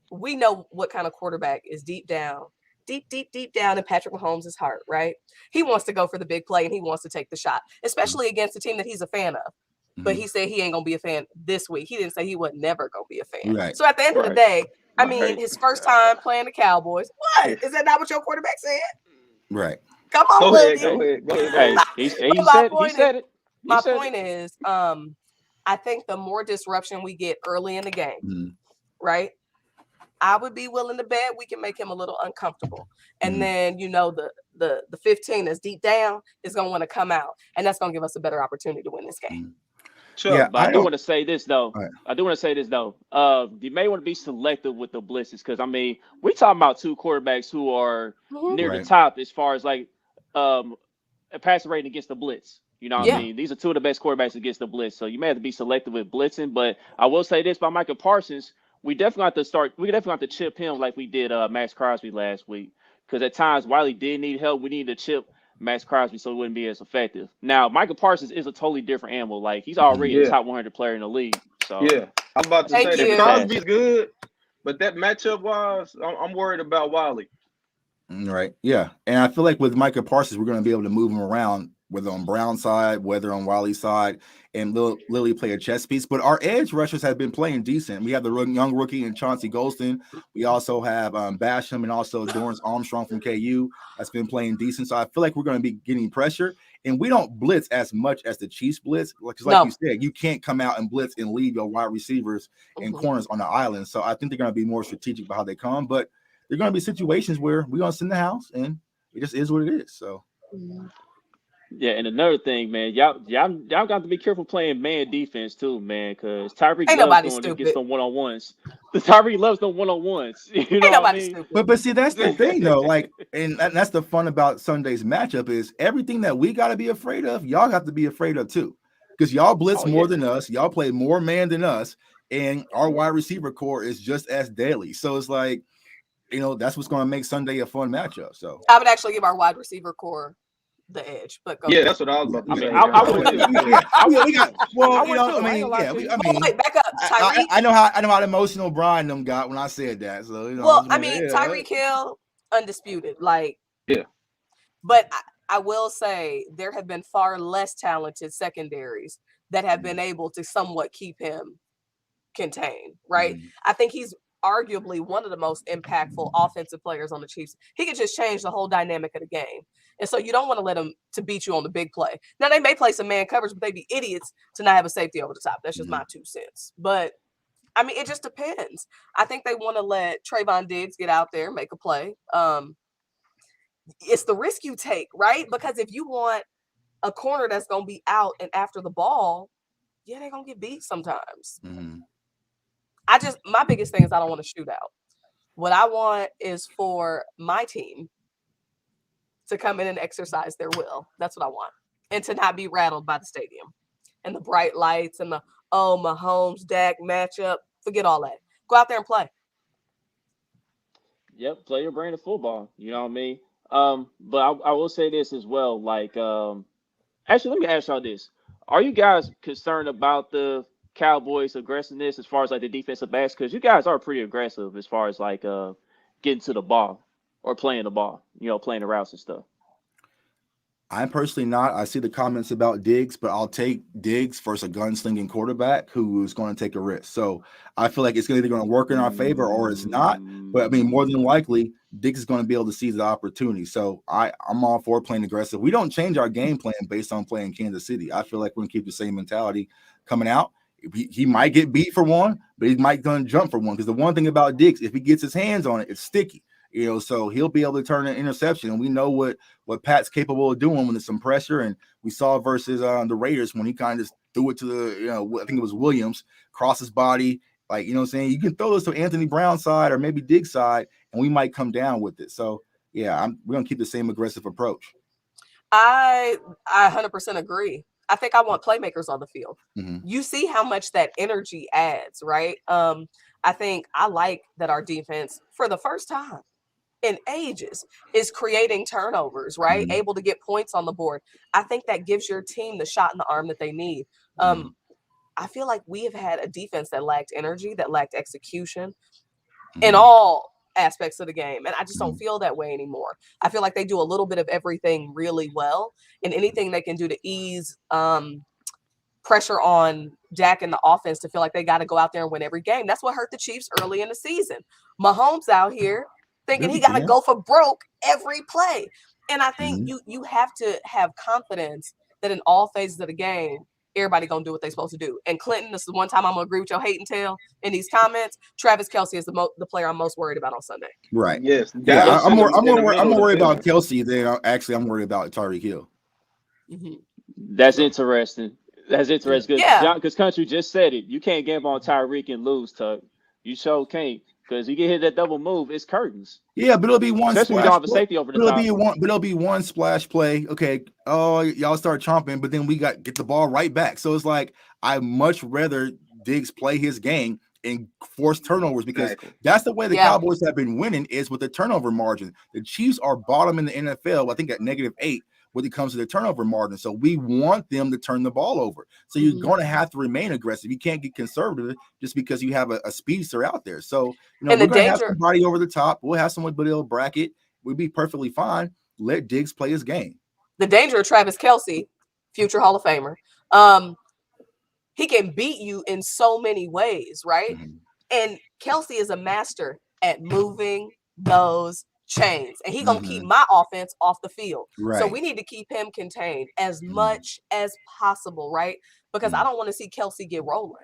We know what kind of quarterback is deep down in Patrick Mahomes' heart, right? He wants to go for the big play and he wants to take the shot, especially against a team that he's a fan of. But he said he ain't going to be a fan this week. He didn't say he would never go be a fan. Right. So at the end of the day, I mean, his first time playing the Cowboys. What? Is that not what your quarterback said? Right. Come on, Go ahead. He said it. My point is, I think the more disruption we get early in the game, right? I would be willing to bet we can make him a little uncomfortable. And then, the 15 that's deep down is going to want to come out. And that's going to give us a better opportunity to win this game. Sure, yeah, but I do want to say this, though. You may want to be selective with the blitzes because, I mean, we're talking about two quarterbacks who are near the top as far as, like, a passer rating against the blitz. You know what I mean? These are two of the best quarterbacks against the blitz. So you may have to be selective with blitzing. But I will say this about Micah Parsons. We definitely have to chip him like we did Max Crosby last week. Because at times, while he did need help, we needed to chip Max Crosby so it wouldn't be as effective. Now, Micah Parsons is a totally different animal. Like, he's already a top 100 player in the league. So I'm about to say that Crosby's good, But that matchup wise, I'm worried about Wiley. Right. Yeah. And I feel like with Micah Parsons, we're going to be able to move him around, whether on Brown's side, whether on Wiley's side, and Lily play a chess piece. But our edge rushers have been playing decent. We have the young rookie and Chauncey Golston. We also have Basham and also Dorrance Armstrong from KU that's been playing decent. So I feel like we're going to be getting pressure. And we don't blitz as much as the Chiefs blitz. Because like you said, you can't come out and blitz and leave your wide receivers and corners on the island. So I think they're going to be more strategic about how they come. But there are going to be situations where we're going to send the house, and it just is what it is. So, yeah, and another thing, man, y'all got to be careful playing man defense too, man, because Tyreek loves going to get some one-on-ones. Tyreek loves them one-on-ones. You know what I mean? But see, that's the thing though. Like, and that's the fun about Sunday's matchup is everything that we got to be afraid of, y'all got to be afraid of too, because y'all blitz more than us, y'all play more man than us, and our wide receiver core is just as deadly. So it's like, you know, that's what's going to make Sunday a fun matchup. So I would actually give our wide receiver core the edge. But go that's what I was about to say. Back up, Tyreek. I know how emotional Brian them got when I said that. So Tyreek Hill, undisputed. But I will say there have been far less talented secondaries that have been able to somewhat keep him contained. Right. I think he's arguably one of the most impactful offensive players on the Chiefs. He could just change the whole dynamic of the game. And so you don't want to let him to beat you on the big play. Now they may play some man coverage, but they'd be idiots to not have a safety over the top. That's just my 2 cents. But I mean, it just depends. I think they want to let Trayvon Diggs get out there, make a play. It's the risk you take, right? Because if you want a corner that's going to be out and after the ball, they're going to get beat sometimes. My biggest thing is I don't want to shoot out. What I want is for my team to come in and exercise their will. That's what I want. And to not be rattled by the stadium and the bright lights and the, Mahomes, Dak matchup. Forget all that. Go out there and play. Yep, play your brand of football. You know what I mean? But I will say this as well. Like, actually, let me ask y'all this. Are you guys concerned about the Cowboys aggressiveness as far as like the defensive backs? Because you guys are pretty aggressive as far as like getting to the ball or playing the ball, playing the routes and stuff. I'm personally not. I see the comments about Diggs, but I'll take Diggs versus a gunslinging quarterback who is going to take a risk. So I feel like it's either going to work in our favor or it's not. But I mean, more than likely, Diggs is going to be able to seize the opportunity. So I'm all for playing aggressive. We don't change our game plan based on playing Kansas City. I feel like we're going to keep the same mentality coming out. He might get beat for one, but he might going to jump for one. Because the one thing about Diggs, if he gets his hands on it, it's sticky. So he'll be able to turn an interception. And we know what Pat's capable of doing when there's some pressure. And we saw versus the Raiders when he kind of just threw it to the, I think it was Williams, cross his body. Like, what I'm saying? You can throw this to Anthony Brown's side or maybe Diggs' side, and we might come down with it. So, yeah, we're going to keep the same aggressive approach. I 100% agree. I think I want playmakers on the field. You see how much that energy adds, right? I think I like that our defense, for the first time in ages, is creating turnovers, right? Able to get points on the board. I think that gives your team the shot in the arm that they need. I feel like we have had a defense that lacked energy, that lacked execution in all aspects of the game. And I just don't feel that way anymore. I feel like they do a little bit of everything really well, and anything they can do to ease pressure on Dak and the offense to feel like they got to go out there and win every game. That's what hurt the Chiefs early in the season. Mahomes out here thinking he got to go for broke every play. And I think you have to have confidence that in all phases of the game, everybody going to do what they're supposed to do. And Clinton, this is one time I'm going to agree with your hate and tell in these comments. Travis Kelce is the player I'm most worried about on Sunday. Right. Yes. Yeah, I'm more worried about Kelce than actually I'm worried about Tyreek Hill. That's interesting. That's interesting. Because Country just said it. You can't gamble on Tyreek and lose, Tuck. You sure can't. Because you get hit that double move, it's curtains. Yeah, but it'll be one. Especially when you don't have a safety over the top. It'll be one splash play. Okay. Oh, y'all start chomping, but then we get the ball right back. So it's like I much rather Diggs play his game and force turnovers because that's the way the Cowboys have been winning is with the turnover margin. The Chiefs are bottom in the NFL, I think at -8 when it comes to the turnover margin. So we want them to turn the ball over. So you're going to have to remain aggressive. You can't get conservative just because you have a speedster out there. So, we're going to have somebody over the top. We'll have someone below bracket. We'll be perfectly fine. Let Diggs play his game. The danger of Travis Kelce, future Hall of Famer, he can beat you in so many ways, right? And Kelce is a master at moving those chains, and he's gonna keep my offense off the field. Right. So we need to keep him contained as much as possible, right? Because I don't want to see Kelce get rolling.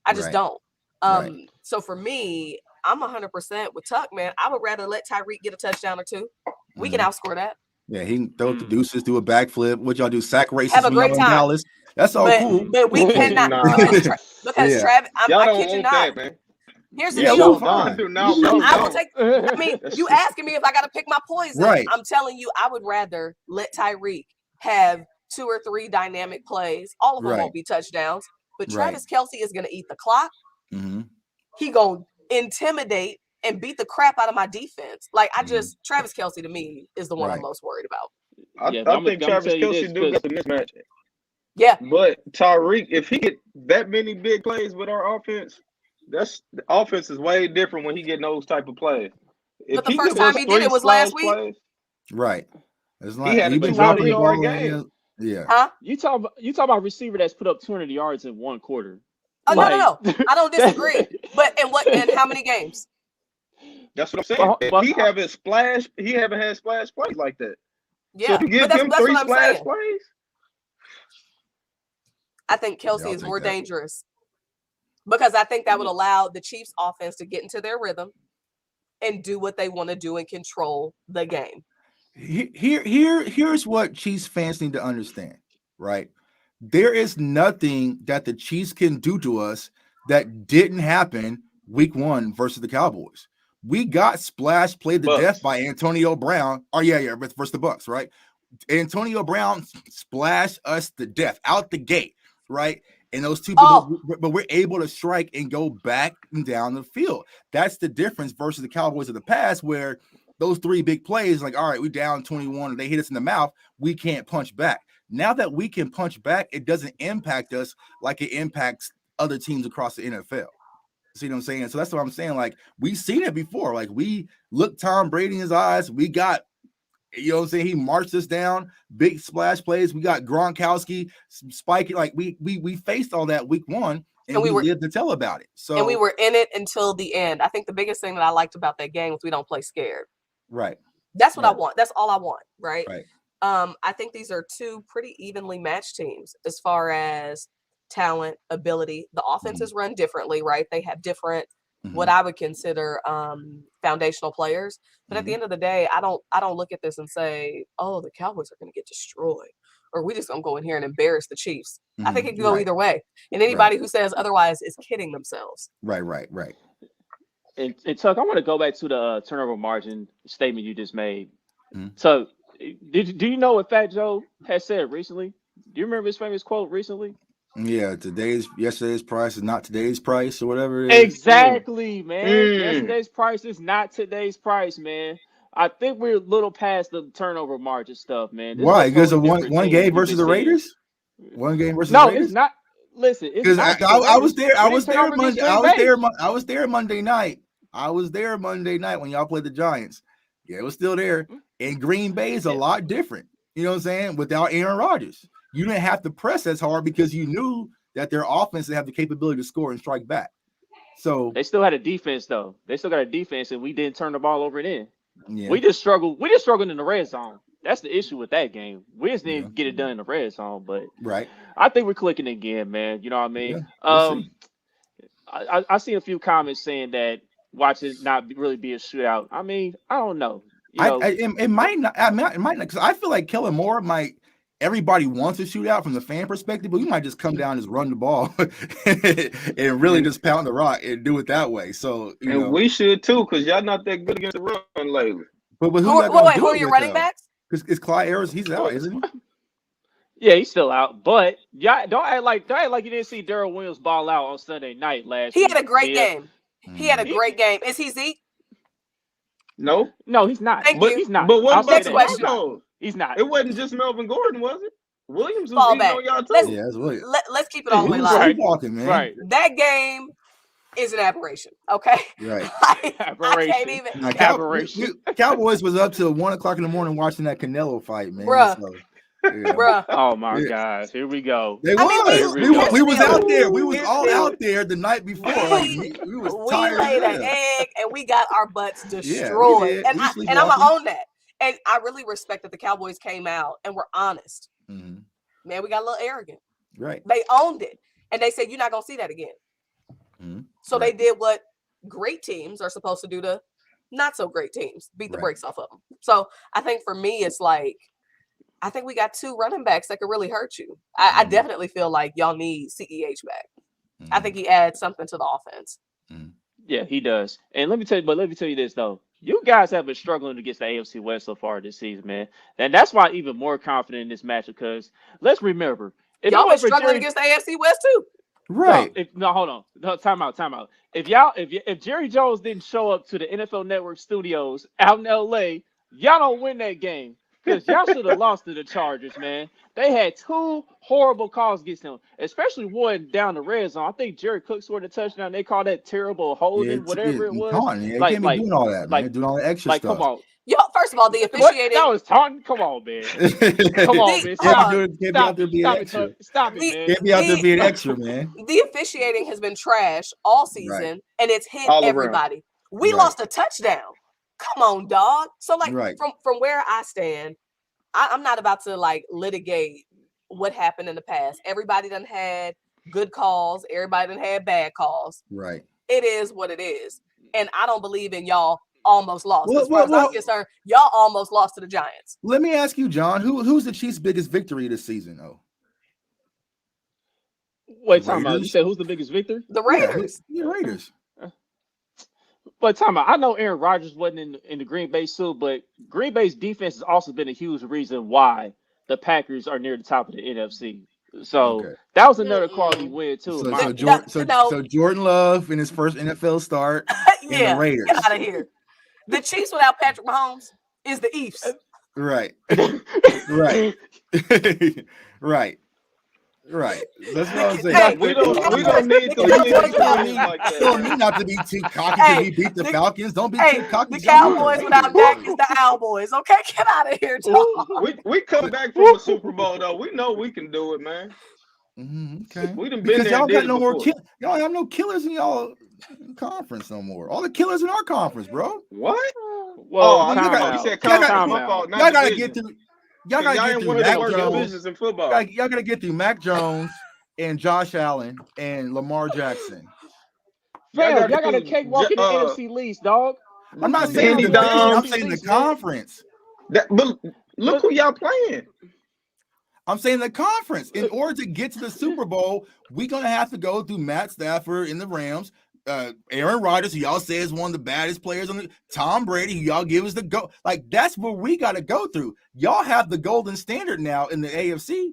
I just don't. So for me, I'm 100% with Tuck, man. I would rather let Tyreek get a touchdown or two. We can outscore that. Yeah, he can throw the deuces, do a backflip. What y'all do? Sack races. Have a great time. Dallas. That's all cool. But we cannot because Travis. I kid you not. Man. Here's the deal. I will take. I mean, you asking me if I got to pick my poison? Right. I'm telling you, I would rather let Tyreek have 2 or 3 dynamic plays. All of them won't be touchdowns, but Travis Kelce is going to eat the clock. He gonna intimidate and beat the crap out of my defense. Like Travis Kelce to me is the one I'm most worried about. I think Travis Kelce do got the mismatch. Yeah, but Tyreek, if he get that many big plays with our offense, the offense is way different when he getting those type of plays. But the first time he did it was last week. Right. It's like he had a 200-yard game. Yeah. Huh? You talk about a receiver that's put up 200 yards in one quarter. Oh, no. I don't disagree. But in how many games? That's what I'm saying. He haven't had splash plays like that. Yeah. So give him 3 splash plays. I think Kelce is more dangerous because I think that would allow the Chiefs offense to get into their rhythm and do what they want to do and control the game. Here's what Chiefs fans need to understand, right? There is nothing that the Chiefs can do to us that didn't happen week 1 versus the Cowboys. We got splash played to death by Antonio Brown. Oh, yeah, versus the Bucs, right? Antonio Brown splashed us to death out the gate, right? And those two, but we're able to strike and go back and down the field. That's the difference versus the Cowboys of the past, where those 3 big plays, like, all right, we down 21, and they hit us in the mouth, we can't punch back. Now that we can punch back, it doesn't impact us like it impacts other teams across the NFL. See what I'm saying? So that's what I'm saying. Like, we've seen it before. Like, we looked Tom Brady in his eyes. We got, you know what I'm saying? He marched us down, big splash plays. We got Gronkowski spiking. Like, we faced all that week 1, and we lived to tell about it. So, and we were in it until the end. I think the biggest thing that I liked about that game was we don't play scared. Right. That's what I want. That's all I want. Right. Right. I think these are 2 pretty evenly matched teams as far as talent, ability. The offenses run differently, right? They have different, what I would consider foundational players. But at the end of the day, I don't look at this and say, oh, the Cowboys are going to get destroyed, or we just going to go in here and embarrass the Chiefs. I think it can go either way. And anybody who says otherwise is kidding themselves. Right. And Tuck, I want to go back to the turnover margin statement you just made. So, do you know what Fat Joe has said recently? Do you remember his famous quote recently? Yeah, yesterday's price is not today's price, or whatever it is. Exactly, man. Yesterday's price is not today's price, man. I think we're a little past the turnover margin stuff, man. Why? Because of one game versus the Raiders? One game versus the Raiders? No, it's not. Listen, because I was there. I was there Monday. I was there Monday night. I was there Monday night when y'all played the Giants. Yeah, it was still there. And Green Bay is a lot different. You know what I'm saying? Without Aaron Rodgers, you didn't have to press as hard because you knew that their offense would have the capability to score and strike back. So they still had a defense, though. They still got a defense, and we didn't turn the ball over then. Yeah. We just struggled. We just struggled in the red zone. That's the issue with that game. We just didn't get it done in the red zone. But I think we're clicking again, man. You know what I mean? Yeah, I see a few comments saying that watch it not really be a shootout. I mean, I don't know. It might not. It might not, because I feel like Kellen Moore might. Everybody wants a shootout from the fan perspective, but we might just come down and just run the ball and really just pound the rock and do it that way. So we should too, because y'all not that good against the run lately. But who are your running backs? Because it's Clyde Ayers. He's out, isn't he? Yeah, he's still out. But don't act like you didn't see Darrell Williams ball out on Sunday night last week. He had a great game. He had a great game. Is he Zeke? No, he's not. Thank you. He's not. But what Next about question? Broncos? He's not. It wasn't just Melvin Gordon, was it? Williams was Fall eating back. on y'all too. Yeah, that's Williams. Let's keep it all the way Who's live. talking, man? Right. That game is an aberration. Okay. Right. I Aberration. can't even. Now, Aberration. Cowboys was up till 1 o'clock in the morning watching that Canelo fight, man. Bruh. So, yeah. Bruh. Oh my Yeah. gosh, here we go. They I mean, was. We was out there. We was here's all the- out there the night before. Like, we was We tired. laid as an hell. egg and we got our butts Yeah, we destroyed. did. and We I'm sleepwalking. gonna own that. And I really respect that the Cowboys came out and were honest. Mhm. Man, we got a little arrogant. Right. They owned it. And they said, you're not gonna see that again. Mhm. So Right. they did what great teams are supposed to do to not so great teams, beat the Right. brakes off of them. So I think for me, it's like, I think we got 2 running backs that could really hurt you. I Mhm. definitely feel like y'all need CEH back. I Mhm. think he adds something to the offense. Yeah, he does. And let me tell you this though. You guys have been struggling against the AFC West so far this season, man. And that's why I'm even more confident in this matchup. Because let's remember, if Y'all it been was for struggling Jerry, against the AFC West too. Right. hold on. No, time out. If Jerry Jones didn't show up to the NFL Network studios out in LA, y'all don't win that game. Because y'all should have lost to the Chargers, man. They had 2 horrible calls against him, especially one down the red zone. I think Jerry Cook scored a touchdown. They called that terrible holding, whatever it was. You Like- can't be doing all that, man. Doing all the extra Like, stuff. come on. Yo, first of all, the What? officiating. That was taunting? Come on, man. Come on, man. Can't be out there being Stop extra. it, Stop it, man. Can't be out there being extra, man. The officiating has been trash all season, and it's hit All around. everybody. We Right. lost a touchdown. Come on, dog. So, like, Right. from where I stand, I'm not about to like litigate what happened in the past. Everybody done had good calls. Everybody done had bad calls. Right. It is what it is, and I don't believe in y'all almost lost. Well, As far as well, I'm concerned, y'all almost lost to the Giants. Let me ask you, John, who's the Chiefs' biggest victory this season, though? Wait, time out. You Raiders? said who's the biggest victor? The Raiders. Yeah, Raiders. But time out. I know Aaron Rodgers wasn't in the Green Bay suit, but Green Bay's defense has also been a huge reason why the Packers are near the top of the NFC. So Okay. that was another quality win too. So, in my so, opinion. so Jordan Love in his first NFL start in Yeah, the Raiders. get out of here. The Chiefs without Patrick Mahomes is the Eafs. Right. Right. Right. Right. That's what I'm saying. Hey, We don't need to So be you like don't that. need not to be too cocky Hey, because we beat the Falcons. Don't be Hey, too cocky. the Cowboys without Dak is the Cowboys. Okay, get out of here, dog. We come back from the Super Bowl though. We know we can do it, man. Okay. We done been Because there. y'all and got did no it more before. y'all have no killers in y'all conference no more. All the killers in our conference, bro. What? Well, I time thought out. you said Y'all conference. got- My fault. Not Y'all gotta division. get through. Y'all Y'all gotta get ain't through one of the Mac worst Jones. divisions in football. Y'all gotta get through Mac Jones and Josh Allen and Lamar Jackson. Fam, y'all got a do cakewalk in the NFC least, dog. I'm not Andy saying the division. I'm Dom. saying the conference. But look who y'all playing. I'm saying the conference. In order to get to the Super Bowl, we're gonna have to go through Matt Stafford in the Rams, Aaron Rodgers, who y'all say is one of the baddest players on the Tom Brady, who y'all give us the go. Like that's what we got to go through. Y'all have the golden standard now in the AFC.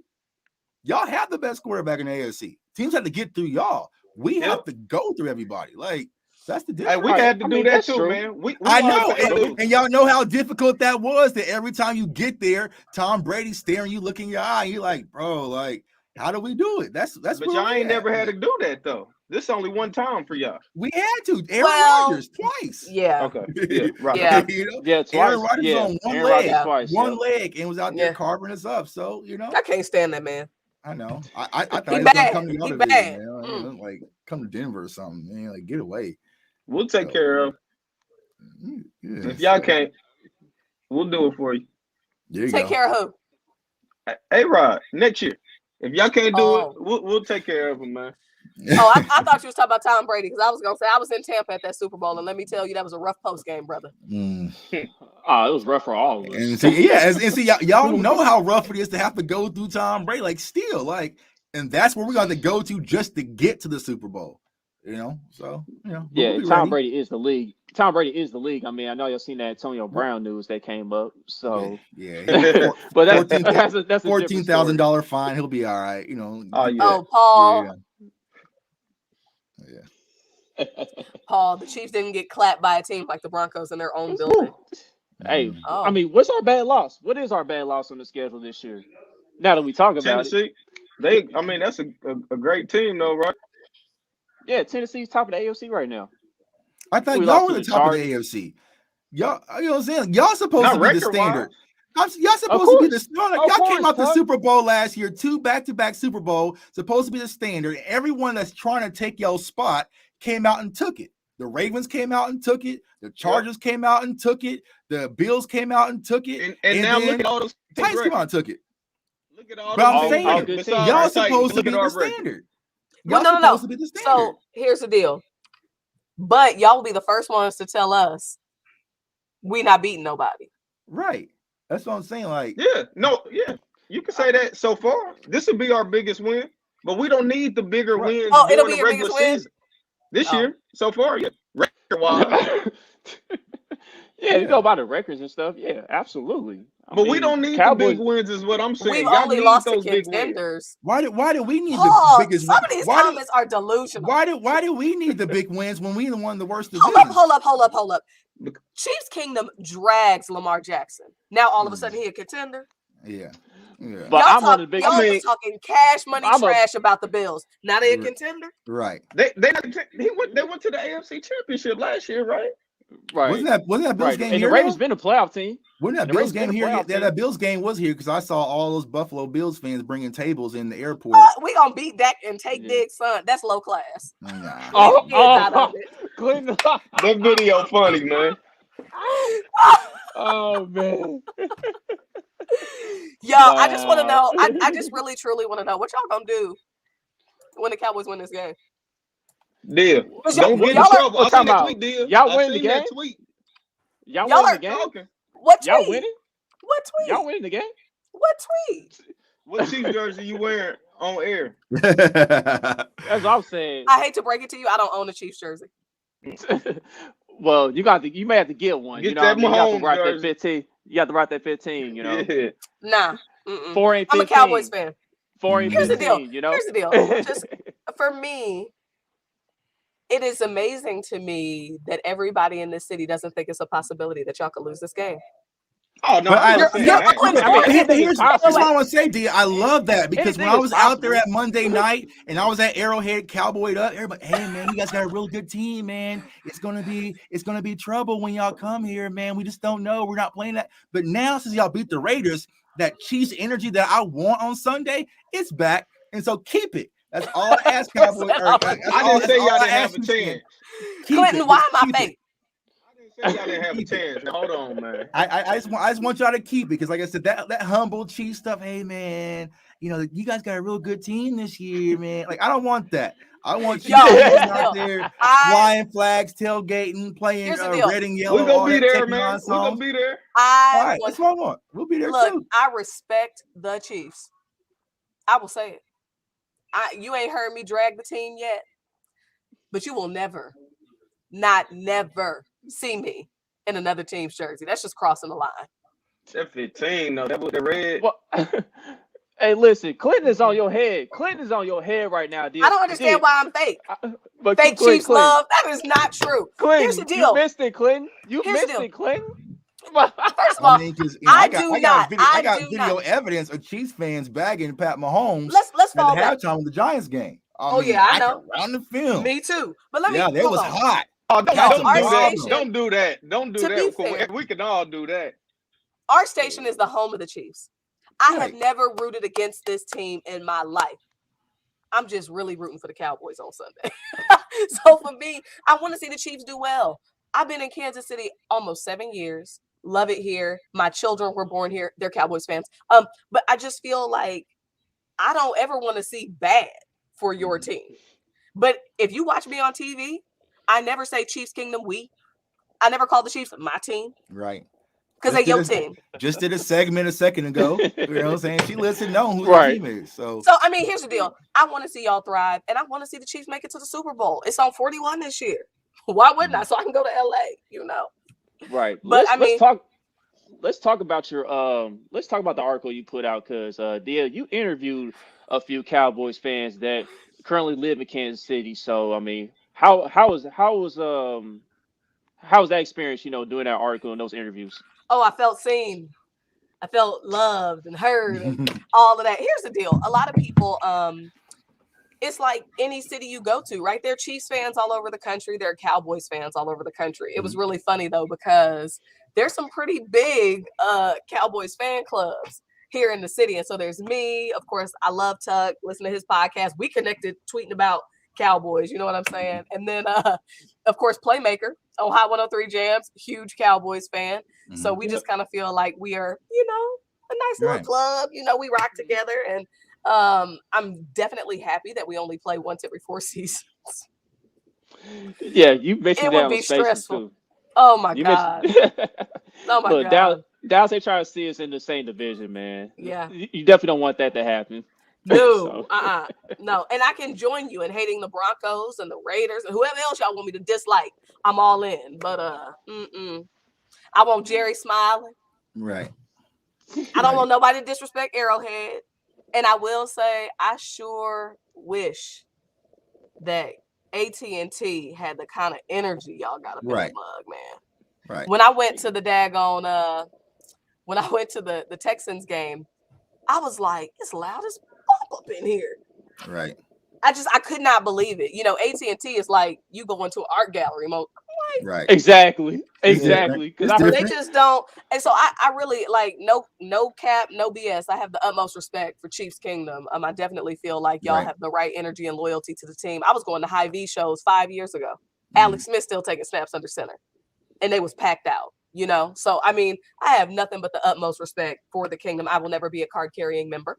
Y'all have the best quarterback in the AFC. Teams have to get through y'all. We have to go through everybody. Like that's the difference. Hey, we had to do that that's too, true. man. We I learned know, how to lose. and y'all know how difficult that was. That every time you get there, Tom Brady staring you, looking in your eye, you're like, bro, like, how do we do it? That's But where y'all we ain't at. never had to do that though. This is only one time for y'all. We had to. Aaron Well, Rodgers twice. Yeah. Okay. Yeah. Right. Yeah. You know? Yeah, twice. Aaron Rodgers yeah. on one Aaron leg, Rodgers twice, one yeah. leg, and was out there Yeah. carving us up. So I can't stand that man. I know. I thought He he was gonna bad. come to y'all He division, bad. man. You know, like come to Denver or something, man. Like get away. We'll take care of. Yeah, If y'all so, can't, we'll do it for you. there you Take go. care of who? Hey, Rod, next year. If y'all can't do Oh. it, we'll take care of him, man. Oh, I thought you was talking about Tom Brady because I was gonna say I was in Tampa at that Super Bowl, and let me tell you that was a rough post game, brother. Mm. Oh, it was rough for all of us. And see, yeah, and see, y'all know how rough it is to have to go through Tom Brady, like still, like, and that's where we're going to go to just to get to the Super Bowl, you know. So, you know, Yeah, we'll be Tom ready. Brady is the league. Tom Brady is the league. I mean, I know y'all seen that Antonio Brown news that came up. So, Yeah, but that's a different story. $14,000 fine. He'll be all right, you know. Oh, yeah. Oh, Paul. Yeah. Paul, the Chiefs didn't get clapped by a team like the Broncos in their own building. Hey, Oh. I mean, what's our bad loss? What is our bad loss on the schedule this year? Now that we talk about it, Tennessee. I mean, that's a great team, though, right? yeah, Tennessee's top of the AFC right now. I thought We y'all lost were to the the top of the Chargers. AFC. Y'all, you know what I'm saying? Y'all supposed Not to be the record-wise. standard. Y'all Of supposed to be the course. standard. Of Y'all came course, out the Tuck. Super Bowl last year, 2 back-to-back Super Bowl, supposed to be the standard. Everyone that's trying to take y'all's spot came out and took it. The Ravens came out and took it. The Chargers came out and took it. The Bills came out and took it. And now then look at all those Titans came out and took it. Look at all But I'm those saying, all good teams. besides y'all the Titans, supposed to look be at the our record. standard. Well, Y'all no. supposed to be the standard. So here's the deal. But y'all will be the first ones to tell us we not beating nobody. Right. That's what I'm saying. Like, Yeah, you can say that so far. This will be our biggest win, but we don't need the bigger Right. wins Oh, it'll during be the your regular biggest win? season. This Oh. year, so far, yeah. Record-wise. Yeah, you go by the records and stuff. Yeah, absolutely. I But we mean, don't need Cowboys. the big wins, is what I'm saying. We've Y'all only need lost to those big wins. contenders. why do we need Paul, the biggest some win? of these Why do- comments are delusional. Why do we need the big wins when we the one of the worst Hold divisions? up. Chiefs Kingdom drags Lamar Jackson. Now all of a sudden he a contender. Yeah. But y'all I'm one of the big. y'all I mean, was talking cash money I'm a- trash about the Bills. Now they a Right. contender. Right. They went to the AFC Championship last year, right? Right. Wasn't that Bills Right. game And here? the Ravens though? been a playoff team. Wasn't that and the Bills Ravens been game a here? playoff Yeah, team. that Bills game was here because I saw all those Buffalo Bills fans bringing tables in the airport. What? We gonna beat Dak and take Yeah. Diggs' son. That's low class. Nah. Oh, Leave kids out of it. Clinton. That video funny, man. Oh man. Yo, I just want to Wow. know. I just really truly want to know what y'all gonna do when the Cowboys win this game. Deal. Cause y'all- Don't get in y'all are- trouble. I What seen time that out? tweet, Deal. Y'all I win the seen that game? tweet. Y'all Y'all winning are the game? Talking. What Y'all tweet? winning? What tweet? Y'all winning the game? What tweet? What Chiefs jersey you wearing on air? That's what I'm saying. I hate to break it to you, I don't own a Chiefs jersey. Well, you may have to get one. Get You know what I that mean? You have to Mahomes rock that jersey. 15. You have to rock that 15, you know. Yeah. Nah. Mm-mm. 4 and 15. I'm a Cowboys fan. 4 and Here's the 15, deal. you know. Here's the deal. Just for me, it is amazing to me that everybody in this city doesn't think it's a possibility that y'all could lose this game. Oh no, But I'm not you're- saying you're that. going- I mean, anything is here's possible. what I want to say, D. I love that because when Anything I is was out there possible. at Monday night and I was at Arrowhead, Cowboyed up, everybody, hey man, you guys got a real good team, man. It's gonna be trouble when y'all come here, man. We just don't know. We're not playing that. But now since y'all beat the Raiders, that Chiefs energy that I want on Sunday, it's back, and so keep it. That's all I ask, Cowboys. I didn't say y'all didn't have a chance. Clinton, why am I fake? I didn't say y'all didn't have a chance. Now, hold on, man. I just want y'all to keep it because, like I said, that humble Chiefs stuff. Hey man, you know you guys got a real good team this year, man. Like I don't want that. I want you Yo, out there I- flying flags, tailgating, playing Here's the deal. red and yellow. We're gonna all be that there, Tecton man. songs. We're gonna be there. All I right, want that's what I want. We'll be there look, too. I respect the Chiefs. I will say it. You ain't heard me drag the team yet, but you will never see me in another team's jersey. That's just crossing the line. That 15, no, that was the red. Well, hey, listen, Clinton is on your head. Clinton is on your head right now, dude. I don't understand why I'm fake. But Fake Clinton, Chiefs love. That is not true. Clinton, Here's the deal. You missed it, Clinton. You Here's the missed deal. it, Clinton. First of all, because I got do video not. evidence of Chiefs fans bagging Pat Mahomes Let's at fall the back. halftime of the Giants game. Oh, yeah, I know. Around the film. Me too. But let me. Yeah, that hold was on. hot. Oh, don't That's do our that. station- Don't do that. Don't do To be that. fair. We can all do that. Our station is the home of the Chiefs. I have Right. never rooted against this team in my life. I'm just really rooting for the Cowboys on Sunday. So for me, I want to see the Chiefs do well. I've been in Kansas City almost 7 years. Love it here. My children were born here. They're Cowboys fans. But I just feel like I don't ever want to see bad for your team. But if you watch me on TV, I never say Chiefs Kingdom we. I never call the Chiefs my team Right. because they your team. Just did a segment a second ago. You know what I'm saying? She lets it know who Right. the team is. So So, I mean, here's the deal. I want to see y'all thrive, and I want to see the Chiefs make it to the Super Bowl. It's on 41 this year. Why wouldn't I? So I can go to LA, you know? Right. But, Let's talk about your let's talk about the article you put out because Dia, you interviewed a few Cowboys fans that currently live in Kansas City. So I mean, how was that experience, you know, doing that article and those interviews? oh, I felt seen. I felt loved and heard and all of that. Here's the deal. A lot of people, it's like any city you go to, right? There are Chiefs fans all over the country. There are Cowboys fans all over the country. It was really funny, though, because there's some pretty big Cowboys fan clubs here in the city. And so there's me. Of course, I love Tuck. Listen to his podcast. We connected tweeting about Cowboys. You know what I'm saying? And then, of course, Playmaker on Hot 103 Jams, huge Cowboys fan. So we just kind of feel like we are, a nice little club. We rock together. And I'm definitely happy that we only play once every 4 seasons. Yeah, you mentioned it that would be stressful. Too. Oh my God. Oh my God. Dallas, they try to see us in the same division, man. Yeah. You definitely don't want that to happen. No, no. And I can join you in hating the Broncos and the Raiders and whoever else y'all want me to dislike. I'm all in. But I want Jerry smiling. Right. I don't want nobody to disrespect Arrowhead. And I will say, I sure wish that AT&T had the kind of energy y'all got up in the mug, man. Right. When I went to the the Texans game, I was like, it's loud as bump up in here. Right. I could not believe it. AT&T is like you go into an art gallery mode. Right. Exactly. They just don't. And so I really like no cap, no BS. I have the utmost respect for Chiefs Kingdom. I definitely feel like y'all have the right energy and loyalty to the team. I was going to High V shows 5 years ago. Alex Smith still taking snaps under center, and they was packed out. So I mean, I have nothing but the utmost respect for the Kingdom. I will never be a card carrying member.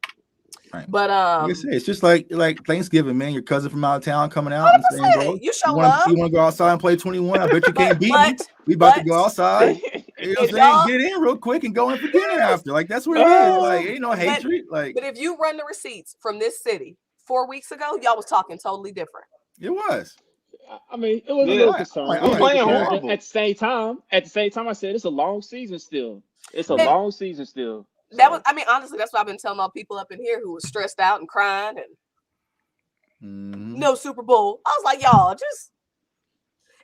Right. But like I say, it's just like Thanksgiving, man. Your cousin from out of town coming out and saying, bro, you show you want to go outside and play 21? I bet you can't beat me. We about to go outside. You know what I'm saying? Get in real quick and go in for dinner after. Like that's what it is. Like ain't no hatred. But if you run the receipts from this city 4 weeks ago, y'all was talking totally different. It was. I mean, it was a little concerned. We're playing horrible. At the same time, I said it's a long season still. Long season still. That was, honestly, that's what I've been telling all people up in here who was stressed out and crying and no Super Bowl. I was like, y'all, just,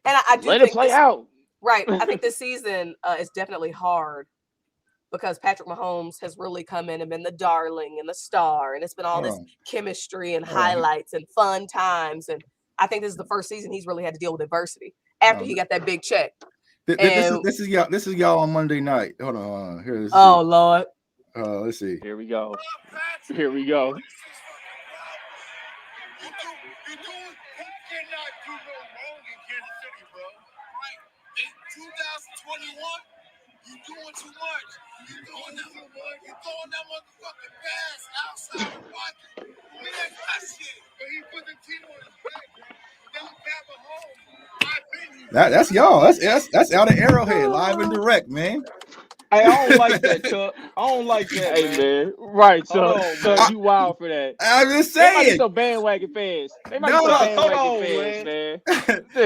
and I do let think it play out. Right. I think this season is definitely hard because Patrick Mahomes has really come in and been the darling and the star, and it's been all this chemistry and highlights and fun times. And I think this is the first season he's really had to deal with adversity after he got that big check. This is y'all on Monday night. Hold on. Here. Oh Lord. Let's see. Here we go. You doing too much. You throwing that motherfucking pass outside the pocket. We ain't got shit. But he put the team on his back, bro. Don't cap a home. That's y'all. That's out of Arrowhead, live and direct, man. Hey, I don't like that, Chuck. I don't like that, man. Right, so you wild for that. I'm just saying. They might be some bandwagon fans. Man.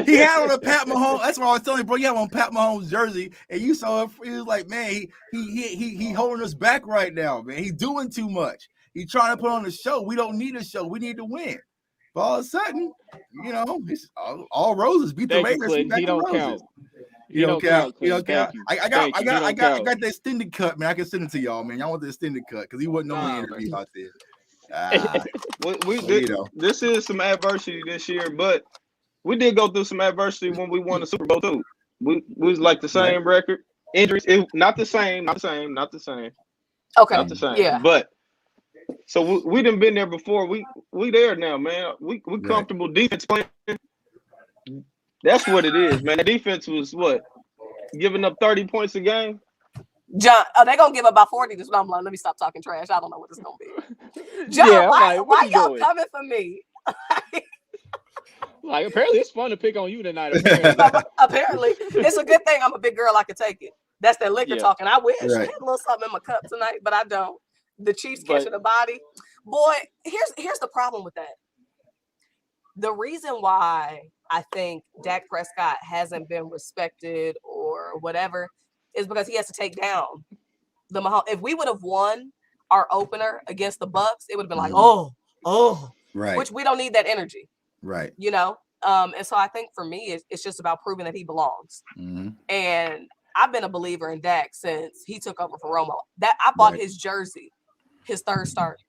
He had on a Pat Mahomes. That's what I was telling you, bro. You have on Pat Mahomes jersey, and you saw it. He was like, man, he holding us back right now, man. He's doing too much. He's trying to put on a show. We don't need a show. We need to win. But all of a sudden, it's all roses beat the Raiders. He don't count. You don't count. I got the extended cut, man. I can send it to y'all, man. Y'all want the extended cut because he wasn't no interview out there. This is some adversity this year, but we did go through some adversity when we won the Super Bowl too. We was like the same record. Injuries, not the same. Okay. Not the same. Yeah. But so we done been there before. We there now, man. We comfortable defense playing. That's what it is, man. The defense was giving up 30 points a game. John, they're gonna give up about 40 this time. Let me stop talking trash. I don't know what it's gonna be. John, why y'all coming for me? Like apparently it's fun to pick on you tonight. Apparently, it's a good thing I'm a big girl. I can take it. That's that liquor talking. I wish I had a little something in my cup tonight, but I don't. The Chiefs catching the body, boy. Here's the problem with that. The reason why I think Dak Prescott hasn't been respected or whatever is because he has to take down the Mahomes. If we would have won our opener against the Bucks, it would have been like, right. Which we don't need that energy. Right. And so I think for me, it's just about proving that he belongs. Mm-hmm. And I've been a believer in Dak since he took over for Romo. That I bought his jersey, his third start.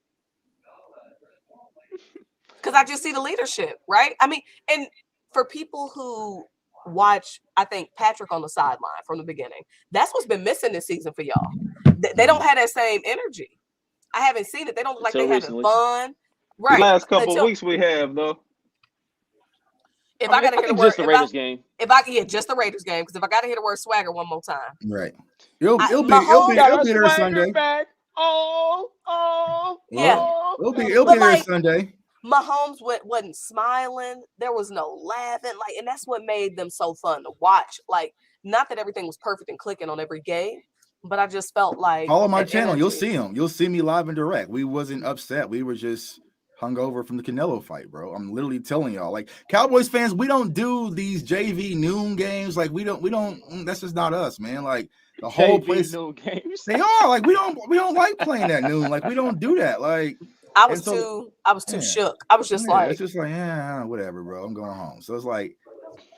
Because I just see the leadership, right? I mean, and for people who watch, I think, Patrick on the sideline from the beginning, that's what's been missing this season for y'all. They don't have that same energy. I haven't seen it. They don't look like they're having fun. Right. The last couple of weeks we have, though. If I gotta hear the word, just the Raiders game. Just the Raiders game, because if I gotta hear the word swagger one more time, right? It'll be there Sunday. Back. It'll be there Sunday. Mahomes wasn't smiling. There was no laughing, like, and that's what made them so fun to watch. Like, not that everything was perfect and clicking on every game, but I just felt like follow my channel. You'll see him. You'll see me live and direct. We wasn't upset. We were just hungover from the Canelo fight, bro. I'm literally telling y'all, like, Cowboys fans, we don't do these JV noon games. Like, we don't. That's just not us, man. Like, the whole JV place. noon games. They are like we don't like playing that noon. Like, we don't do that. Like, I was too shook. I was just like, it's just like, whatever, bro. I'm going home. So it's like,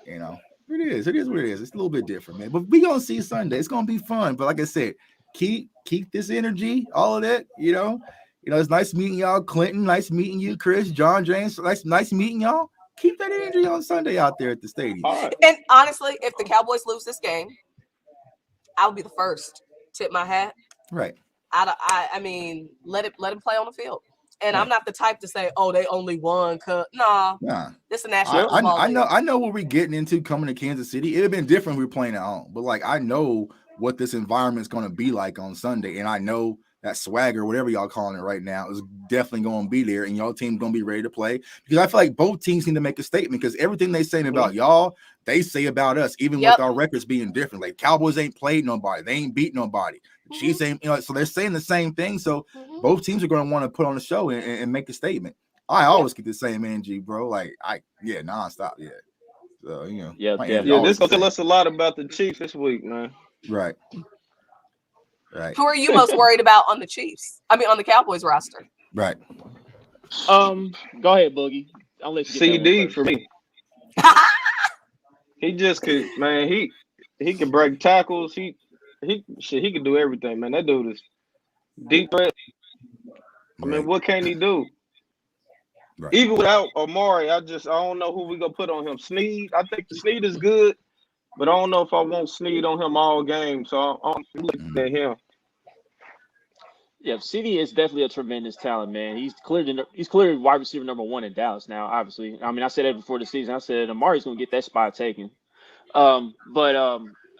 you know, it is what it is. It's a little bit different, man. But we gonna see Sunday. It's gonna be fun. But like I said, keep this energy, all of that. You know, it's nice meeting y'all, Clinton. Nice meeting you, Chris, John, James. Nice meeting y'all. Keep that energy on Sunday out there at the stadium. Right. And honestly, if the Cowboys lose this game, I would be the first tip my hat. Right. I mean, let him play on the field. And I'm not the type to say, "Oh, they only won." Nah. This is a national football league. I know what we're getting into coming to Kansas City. It'd have been different if we were playing at home, but like I know what this environment is going to be like on Sunday, and I know that swagger, whatever y'all calling it right now, is definitely going to be there, and y'all team's going to be ready to play. Because I feel like both teams need to make a statement, because everything they saying about y'all, they say about us, even with our records being different. Like, Cowboys ain't played nobody, they ain't beat nobody. Chiefs ain't, so they're saying the same thing. So both teams are going to want to put on the show and make a statement. I always get the same energy, bro. Like, nonstop. Yeah. So, this gonna tell us a lot about the Chiefs this week, man. Right. Who are you most worried about on the Chiefs? I mean, on the Cowboys roster. Right. Go ahead, Boogie. I'll let you get CD for me. He just could, man. He can break tackles. He can do everything, man. That dude is deep threat. I mean, what can he do? Right. Even without Amari, I don't know who we gonna put on him. Snead, I think the Snead is good, but I don't know if I want Snead on him all game. So I'm looking at him. Yeah, CD is definitely a tremendous talent, man. He's clearly wide receiver number 1 in Dallas now. Obviously, I mean, I said that before the season. I said Amari's gonna get that spot taken. But I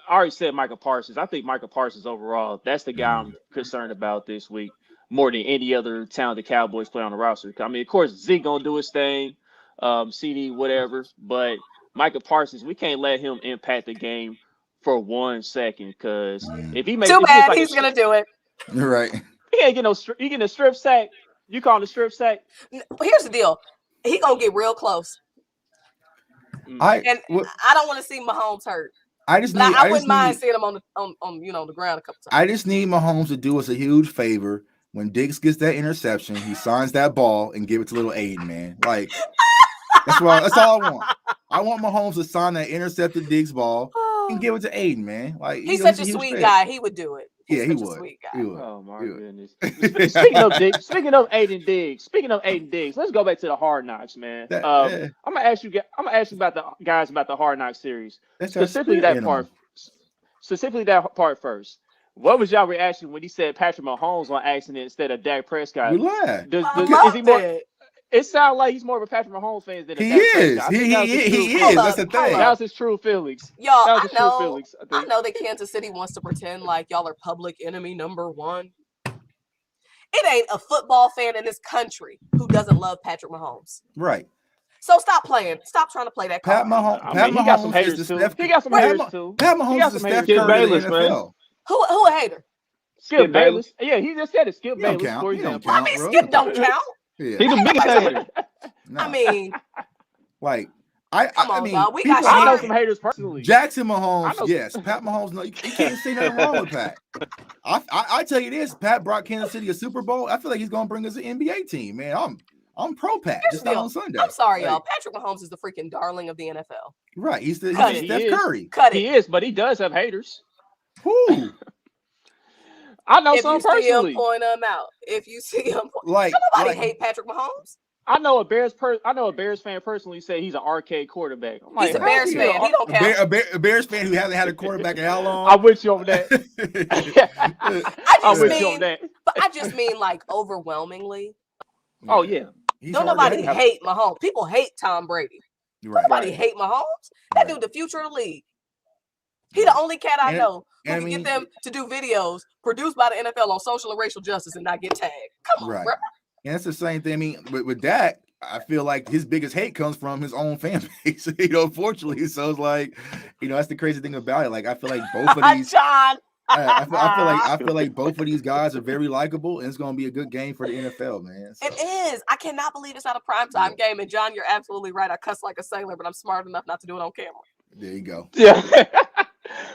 already said Micah Parsons. I think Micah Parsons overall, that's the guy I'm concerned about this week more than any other talent the Cowboys play on the roster. I mean, of course, Zeke gonna do his thing, CD, whatever. But Micah Parsons, we can't let him impact the game for 1 second, because if he makes he's gonna do it. Right. He ain't get no. You get a strip sack. You call it a strip sack? Here's the deal. He gonna get real close. I don't want to see Mahomes hurt. I wouldn't mind seeing him on the ground a couple times. I just need Mahomes to do us a huge favor. When Diggs gets that interception, he signs that ball and give it to little Aiden, man. Like, that's all I want. I want Mahomes to sign that intercepted Diggs ball and give it to Aiden, man. Like, he's such a sweet guy. He would do it. He would. Sweet guy. Oh my goodness. Speaking of Aiden Diggs, let's go back to the Hard Knocks, man. I'm gonna ask you about the guys about the Hard Knocks series. Specifically that part first. What was y'all reaction when he said Patrick Mahomes on accident instead of Dak Prescott? We laughed. Is he more? It sounds like he's more of a Patrick Mahomes fan than a Dak Prescott. He is. That's the thing. That was his true feelings. Y'all, I know that Kansas City wants to pretend like y'all are public enemy number 1. It ain't a football fan in this country who doesn't love Patrick Mahomes. Right. So stop playing. Stop trying to play that card. He got some haters too. Pat Mahomes is the Steph Curry Bayless, of the NFL. Who a hater? Skip Bayless. Yeah, he just said it. Skip Bayless. For example. I mean, Skip don't count. Yeah. He's the biggest hater. No. I mean, like, I know some haters personally. Jackson Mahomes, yes. Pat Mahomes, no, you can't say nothing wrong with Pat. I tell you this, Pat brought Kansas City a Super Bowl. I feel like he's gonna bring us an NBA team, man. I'm pro Pat. Just not on Sunday. I'm sorry, y'all. Patrick Mahomes is the freaking darling of the NFL. Right. He's Steph Curry. He is, but he does have haters. Who? I know If some you see him personally. point them out, if you see him, Like, nobody hate Patrick Mahomes. I know a Bears fan personally said he's an arcade quarterback. I'm like, He's a how's Bears he fan. He don't count. a Bears fan who hasn't had a quarterback in how long? I'm with you on that. I just mean like overwhelmingly. Oh yeah. Don't nobody hate Mahomes. People hate Tom Brady. Right. Nobody hate Mahomes. That dude, the future of the league. He the only cat I know who can get them to do videos produced by the NFL on social and racial justice and not get tagged. Come on, bro. And it's the same thing. I mean, with that, I feel like his biggest hate comes from his own fan base, unfortunately. So it's like, that's the crazy thing about it. Like, I feel like both of these John. I feel like both of these guys are very likable, and it's going to be a good game for the NFL, man. So. It is. I cannot believe it's not a primetime game. And John, you're absolutely right. I cuss like a sailor, but I'm smart enough not to do it on camera. There you go. Yeah.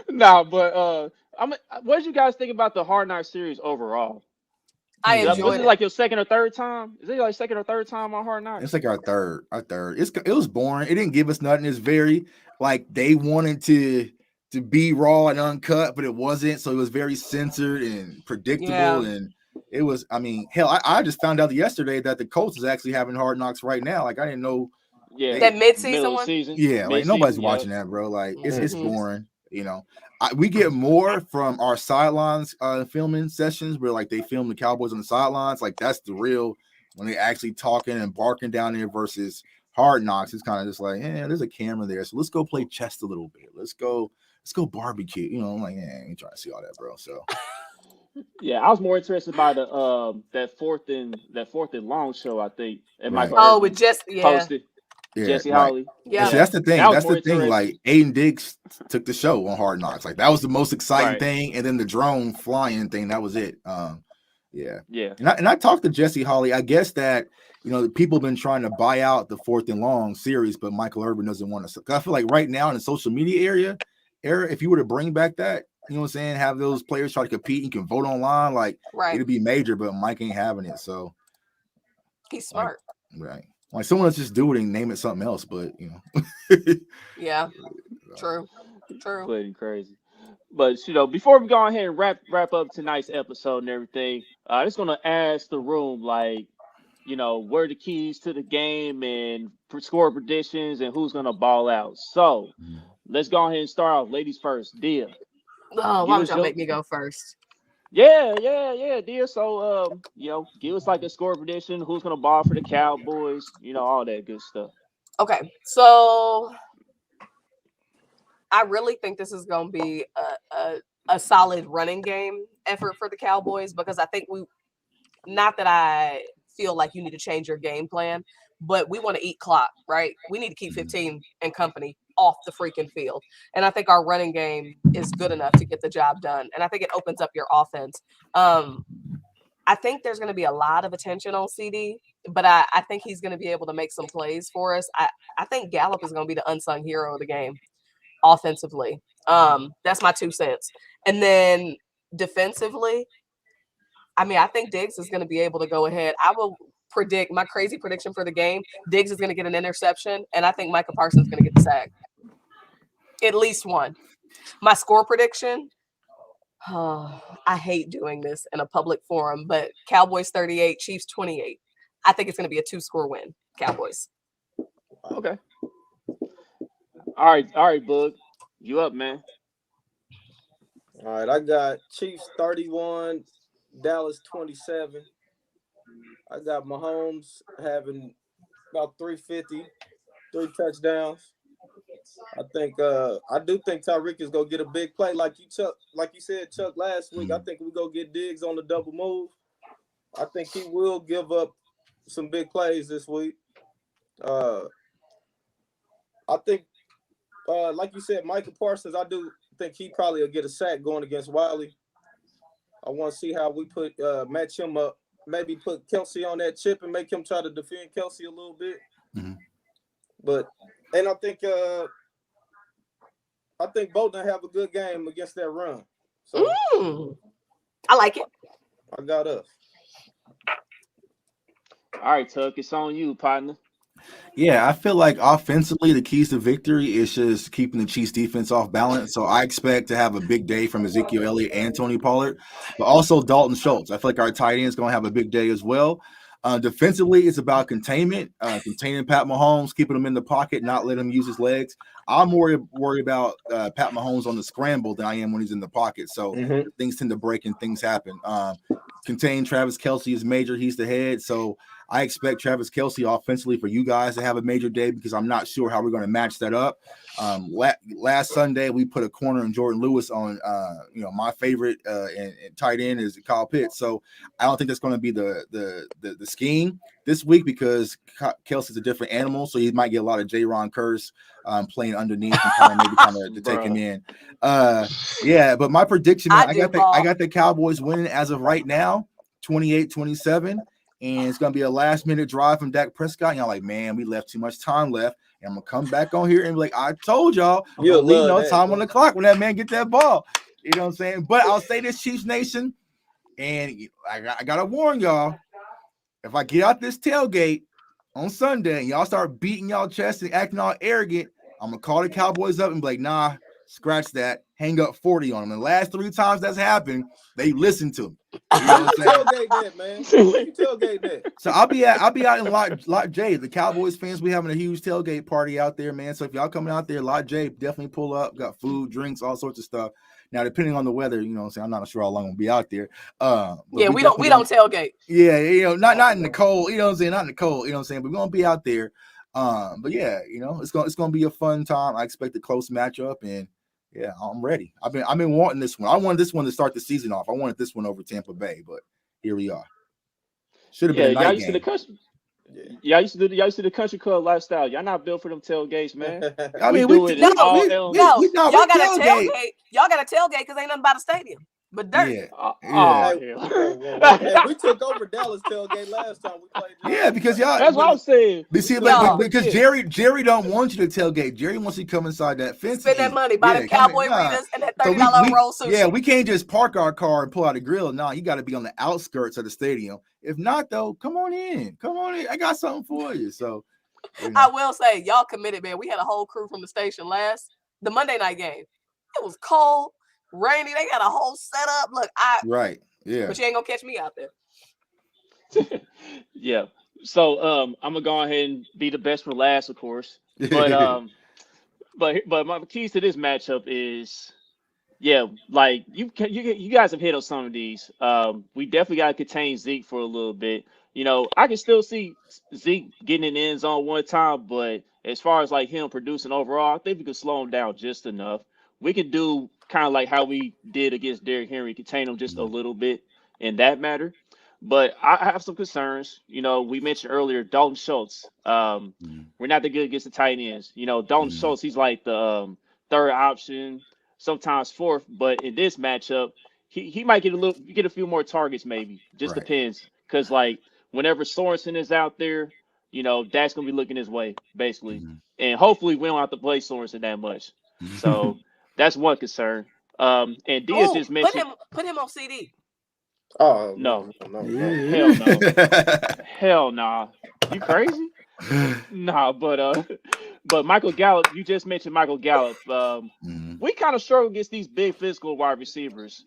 But what did you guys think about the Hard Knocks series overall? I enjoyed Was it like your second or third time? Is it like second or third time on Hard Knocks? It's like our third. It was boring. It didn't give us nothing. It's very like they wanted to be raw and uncut, but it wasn't. So it was very censored and predictable. Yeah. And it was, I mean, hell, I just found out yesterday that the Colts is actually having Hard Knocks right now. Like I didn't know. Yeah, that mid-season one. Yeah, mid-season, like nobody's watching that, bro. Like it's boring. We get more from our sidelines filming sessions where like they film the Cowboys on the sidelines. Like that's the real when they actually talking and barking down there versus Hard Knocks. It's kind of just like, there's a camera there, so let's go play chess a little bit. Let's go barbecue. I'm like, I ain't trying to see all that, bro. So. Yeah, I was more interested by the that fourth and long show. I think it might. With Jesse, posted. Yeah, Jesse Holly. Yeah, see, that's the thing. That's the thing. Like Aiden Diggs took the show on Hard Knocks. Like that was the most exciting thing, and then the drone flying thing. That was it. Yeah. And I talked to Jesse Holly. I guess that people have been trying to buy out the fourth and long series, but Michael Irvin doesn't want to. I feel like right now in the social media era, if you were to bring back that, you know what I'm saying, have those players try to compete, you can vote online, like it'd be major. But Mike ain't having it, so he's smart, right? Like someone else just do it and name it something else, but yeah, true. Completely crazy. But before we go ahead and wrap up tonight's episode and everything, I'm just gonna ask the room, like, where are the keys to the game and score predictions and who's gonna ball out. So let's go ahead and start off. Ladies first, Dia. Oh, why would y'all make me go first? Yeah, Dia. So, give us like a score prediction. Who's gonna ball for the Cowboys? All that good stuff. Okay, so I really think this is gonna be a solid running game effort for the Cowboys because I think not that I feel like you need to change your game plan, but we want to eat clock, right? We need to keep 15 and company off the freaking field. And I think our running game is good enough to get the job done. And I think it opens up your offense. I think there's going to be a lot of attention on CD, but I think he's going to be able to make some plays for us. I think Gallup is going to be the unsung hero of the game offensively. That's my 2 cents. And then defensively, I think Diggs is going to be able to go ahead. I will predict my crazy prediction for the game. Diggs is going to get an interception, and I think Micah Parsons is going to get the sack. At least one. My score prediction, I hate doing this in a public forum, but Cowboys 38, Chiefs 28. I think it's going to be a 2-score win, Cowboys. Okay. All right, Bug. You up, man. All right, I got Chiefs 31, Dallas 27. I got Mahomes having about 350, 3 touchdowns. I do think Tyreek is gonna get a big play, like you said, Chuck, last week. I think we go get Diggs on the double move. I think he will give up some big plays this week. I think, like you said, Micah Parsons. I do think he probably will get a sack going against Wiley. I want to see how we match him up. Maybe put Kelsey on that chip and make him try to defend Kelsey a little bit. And I think Bolton have a good game against that run. So I like it. I got us. All right, Tuck, it's on you, partner. Yeah, I feel like offensively, the keys to victory is just keeping the Chiefs defense off balance. So I expect to have a big day from Ezekiel Elliott and Tony Pollard, but also Dalton Schultz. I feel like our tight end is going to have a big day as well. Defensively, it's about containment, containing Pat Mahomes, keeping him in the pocket, not letting him use his legs. I'm more worried about Pat Mahomes on the scramble than I am when he's in the pocket. So things tend to break and things happen. Contain Travis Kelce is major. He's the head. So I expect Travis Kelce offensively for you guys to have a major day because I'm not sure how we're going to match that up. Last Sunday, we put a corner in Jordan Lewis on, my favorite and tight end is Kyle Pitts. So I don't think that's going to be the scheme this week because Kelce's a different animal. So he might get a lot of J-Ron Curse playing underneath and maybe to take him in. But my prediction, man, I got the Cowboys winning as of right now, 28-27. And it's going to be a last-minute drive from Dak Prescott. And y'all like, man, we left too much time left. And I'm going to come back on here and be like, I told y'all, we'll leave no time on the clock when that man get that ball. You know what I'm saying? But I'll say this, Chiefs Nation, and I got to warn y'all, if I get out this tailgate on Sunday and y'all start beating y'all chest and acting all arrogant, I'm going to call the Cowboys up and be like, nah, scratch that, hang up 40 on them. And the last 3 times that's happened, they listened to me. You know what I'm saying? Tailgate that, man. Tailgate that. So I'll be out in Lot J. The Cowboys fans, we having a huge tailgate party out there, man. So if y'all coming out there, Lot J, definitely pull up. Got food, drinks, all sorts of stuff. Now, depending on the weather, you know what I'm saying, I'm not sure how long we'll be out there. We don't tailgate. Yeah, not in the cold, you know what I'm saying? Not in the cold, you know what I'm saying? But we're gonna be out there. But yeah, it's gonna be a fun time. I expect a close matchup, and yeah, I'm ready. I've been wanting this one. I wanted this one to start the season off. I wanted this one over Tampa Bay, but here we are. Should have been a night game. Y'all used to the country club lifestyle. Y'all not built for them tailgates, man. I mean, y'all got a tailgate. Y'all got a tailgate because ain't nothing about a stadium. But dirt. Hey, we took over Dallas tailgate last time we played. Yeah, because y'all. That's what I'm saying. Because Jerry don't want you to tailgate. Jerry wants you to come inside that fence. Spend that money, buy the Cowboy Readers and that $30 roll sushi. Yeah, we can't just park our car and pull out a grill. No, you got to be on the outskirts of the stadium. If not, though, come on in. I got something for you. So, I will say, y'all committed, man. We had a whole crew from the station the Monday night game. It was cold. Rainy, they got a whole setup. Look, right, yeah, but you ain't gonna catch me out there. Yeah. So I'm gonna go ahead and be the best for last, of course. But but my keys to this matchup is, like you guys have hit on some of these. We definitely gotta contain Zeke for a little bit. I can still see Zeke getting in the end zone one time, but as far as like him producing overall, I think we can slow him down just enough. We could do kind of like how we did against Derrick Henry, contain him just a little bit in that matter. But I have some concerns. We mentioned earlier Dalton Schultz. We're not that good against the tight ends. Dalton Schultz, he's like the third option, sometimes fourth. But in this matchup, he might get a few more targets, maybe. Just depends. Because like whenever Sorensen is out there, that's gonna be looking his way basically, and hopefully we don't have to play Sorensen that much. So. That's one concern. And Diaz just mentioned put him on CD. Oh no. Yeah. Hell no. Hell nah. You crazy? Nah, but Michael Gallup, you just mentioned Michael Gallup. We kind of struggle against these big physical wide receivers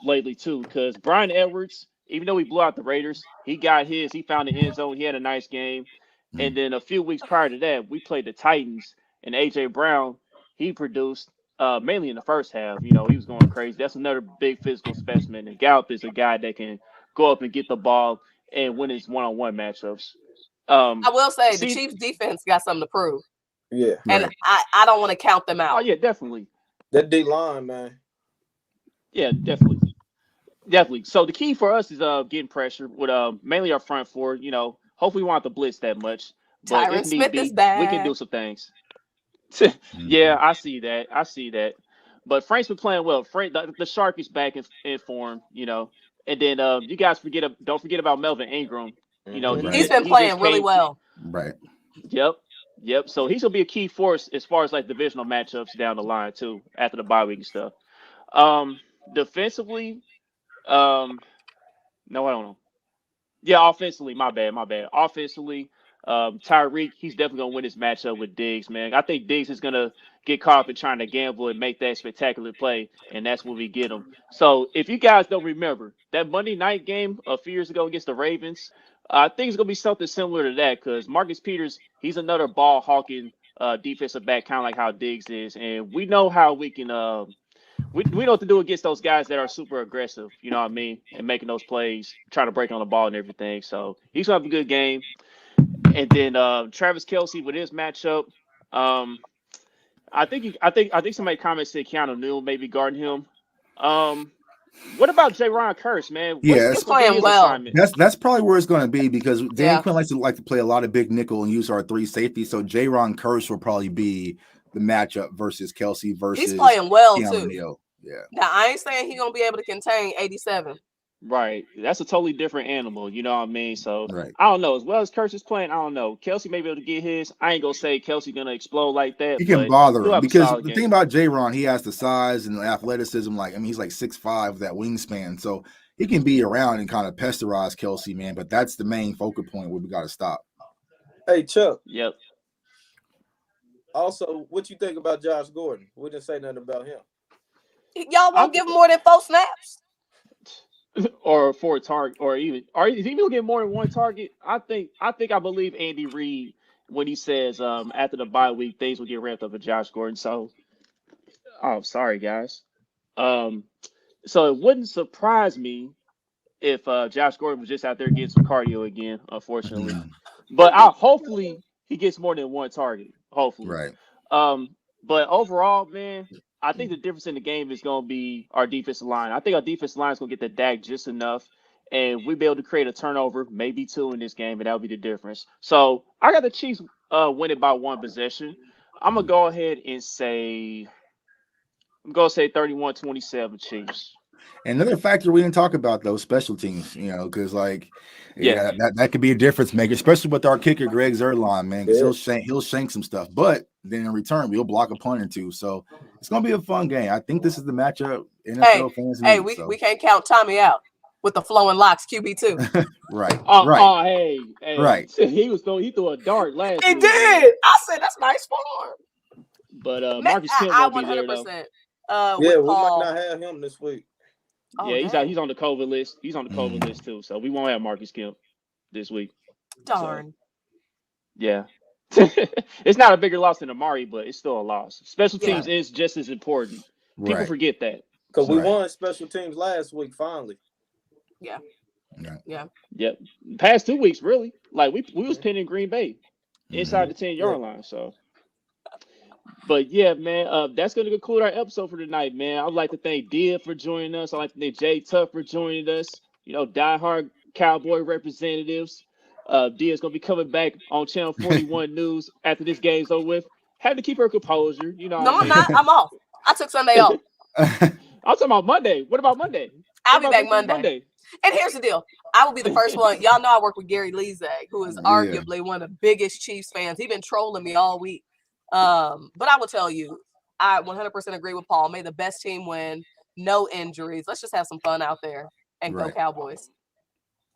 lately too, because Brian Edwards, even though he blew out the Raiders, he got his, he found the end zone, he had a nice game. And then a few weeks prior to that, we played the Titans and AJ Brown, he produced. Mainly in the first half, he was going crazy. That's another big physical specimen. And Gallup is a guy that can go up and get the ball and win his one-on-one matchups. I will say the Chiefs defense got something to prove. Yeah. And I don't want to count them out. Oh, yeah, definitely. That D-line, man. Yeah, definitely. Definitely. So the key for us is getting pressure with mainly our front four. Hopefully we won't have to blitz that much. But Tyron if need Smith be, is back. we can do some things. Yeah, I see that. But Frank's been playing well. Frank, the Shark is back in form, And then you guys don't forget about Melvin Ingram. He's been playing really well. Right. Yep. So he's gonna be a key force as far as like divisional matchups down the line too, after the bye week and stuff. Defensively, no, I don't know. Yeah, offensively, my bad. Offensively, Tyreek, he's definitely gonna win his matchup with Diggs, man. I think Diggs is gonna get caught up in trying to gamble and make that spectacular play, and that's when we get him. So if you guys don't remember that Monday night game a few years ago against the Ravens, I think it's gonna be something similar to that because Marcus Peters, he's another ball hawking defensive back, kind of like how Diggs is, and we know how we can. We know what to do against those guys that are super aggressive, you know what I mean, and making those plays, trying to break on the ball and everything. So he's gonna have a good game. And then Travis Kelce with his matchup. I think somebody commented said Keanu Neal maybe guarding him. What about J-Ron Curse, man? Yeah, What's playing gonna be his well. assignment? That's probably where it's going to be because Dan Yeah. Quinn likes to play a lot of big nickel and use our 3 safety. So J-Ron Curse will probably be the matchup versus Kelce versus He's playing well Keanu too. Neal. Yeah. Now I ain't saying he's gonna be able to contain 87. Right, that's a totally different animal. You know what I mean? So Right. I don't know. As well as Curse is playing, I don't know. Kelce may be able to get his. I ain't gonna say Kelce gonna explode like that. He can but bother he'll him have a because solid the game. thing about J-Ron, he has the size and the athleticism. Like, I mean, he's like 6'5" with that wingspan. So he can be around and kind of pesterize Kelce, man. But that's the main focal point where we got to stop. Hey, Chuck. Yep. Also, what you think about Josh Gordon? We didn't say nothing about him. Y'all won't give him more than 4 snaps. Or 4 target, or is he gonna get more than 1 target? I believe Andy Reid when he says after the bye week things will get ramped up with Josh Gordon. So, sorry guys. So it wouldn't surprise me if Josh Gordon was just out there getting some cardio again. Unfortunately, but hopefully he gets more than 1 target. Hopefully, Right. But overall, man, I think the difference in the game is going to be our defensive line. I think our defensive line is going to get the DAC just enough, and we'll be able to create a turnover, maybe 2 in this game, and that'll be the difference. So I got the Chiefs winning by 1 possession. I'm going to go ahead and say 31-27 Chiefs. Another factor we didn't talk about though, special teams, because that could be a difference maker, especially with our kicker Greg Zuerlein, man, because he'll shank some stuff, but then in return we'll block a punt or 2. So it's gonna be a fun game. I think this is the matchup NFL fans need. We can't count Tommy out with the flowing locks QB2. Right. Right. He threw a dart last He week. did. I said that's nice form. But Marcus Kemp I won't be there though. We might not have him this week. Yeah, he's on the COVID list. He's on the COVID list too, so we won't have Marcus Kemp this week. Darn. So, yeah. It's not a bigger loss than Amari, but it's still a loss. Special teams is just as important. People forget that. Because we won special teams last week, finally. Yeah. Yep. Past 2 weeks, really. Like we was pinning Green Bay inside the 10-yard line. So, but yeah, man, that's gonna conclude our episode for tonight, man. I'd like to thank Dia for joining us. I'd like to thank Jay Tuck for joining us. Diehard Cowboy representatives. Dia's gonna be coming back on Channel 41 News after this game's over with. Had to keep her composure, No, I'm not. I'm off. I took Sunday off. I'm talking about Monday. What about Monday? I'll be back Monday. And here's the deal. I will be the first one. Y'all know I work with Gary Lezak, who is arguably one of the biggest Chiefs fans. He's been trolling me all week. But I will tell you, I 100% agree with Paul. May the best team win. No injuries. Let's just have some fun out there and go Cowboys.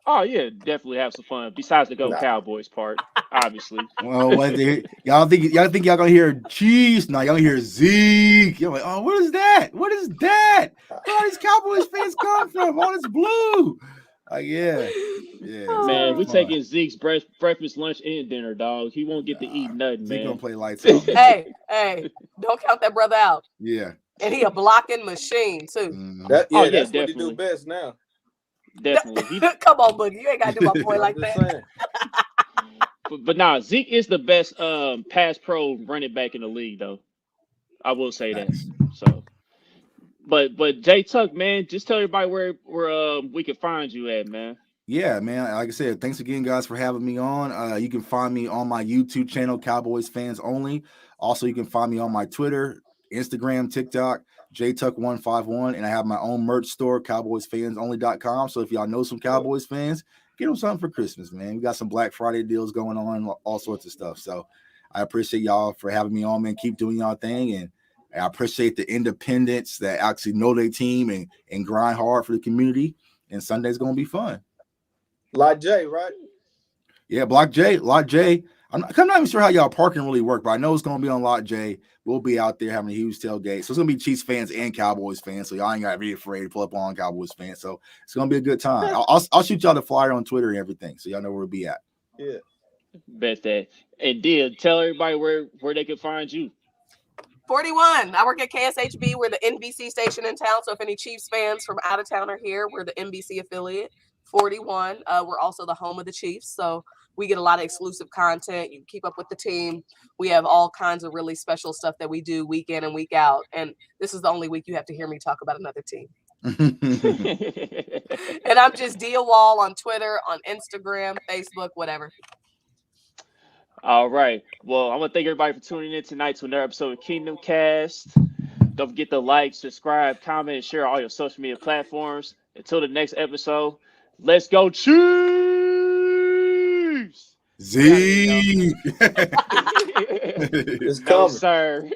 Oh yeah, definitely have some fun. Besides the Go Cowboys part, obviously. Well, y'all think y'all gonna hear Chiefs? No, y'all hear Zeke. You're like, oh, what is that? What is that? Where all these Cowboys fans come from? All this blue. Yeah. Man, we taking Zeke's breakfast, lunch, and dinner, dog. He won't get to eat nothing, Zeke man. gonna play lights out. Hey, don't count that brother out. Yeah. And he a blocking machine too. Mm-hmm. That's what he do best now. Definitely. Come on, buddy. You ain't got to do my boy like that. But nah, Zeke is the best pass pro running back in the league, though. I will say that. So, but Jay Tuck, man, just tell everybody where we can find you at, man. Yeah, man. Like I said, thanks again, guys, for having me on. You can find me on my YouTube channel, Cowboys Fans Only. Also, you can find me on my Twitter, Instagram, TikTok, JTuck151, and I have my own merch store, CowboysFansOnly.com. So if y'all know some Cowboys fans, get them something for Christmas, man. We got some Black Friday deals going on, all sorts of stuff. So I appreciate y'all for having me on, man. Keep doing y'all thing, and I appreciate the independents that actually know their team and grind hard for the community. And Sunday's gonna be fun. Like Jay, right? Yeah, Lot J. I'm not even sure how y'all parking really work, but I know it's going to be on Lot J. We'll be out there having a huge tailgate. So it's going to be Chiefs fans and Cowboys fans. So y'all ain't got to be afraid to pull up on Cowboys fans. So it's going to be a good time. I'll shoot y'all the flyer on Twitter and everything, so y'all know where we'll be at. Yeah. Bet that. And Dia, tell everybody where they can find you. 41. I work at KSHB. We're the NBC station in town. So if any Chiefs fans from out of town are here, we're the NBC affiliate. 41. We're also the home of the Chiefs. So we get a lot of exclusive content. You can keep up with the team. We have all kinds of really special stuff that we do week in and week out. And this is the only week you have to hear me talk about another team. And I'm just Dia Wall on Twitter, on Instagram, Facebook, whatever. All right. Well, I want to thank everybody for tuning in tonight to another episode of Kingdom Cast. Don't forget to like, subscribe, comment, and share all your social media platforms. Until the next episode, let's go Chiefs! Z. It's No, coming. sir.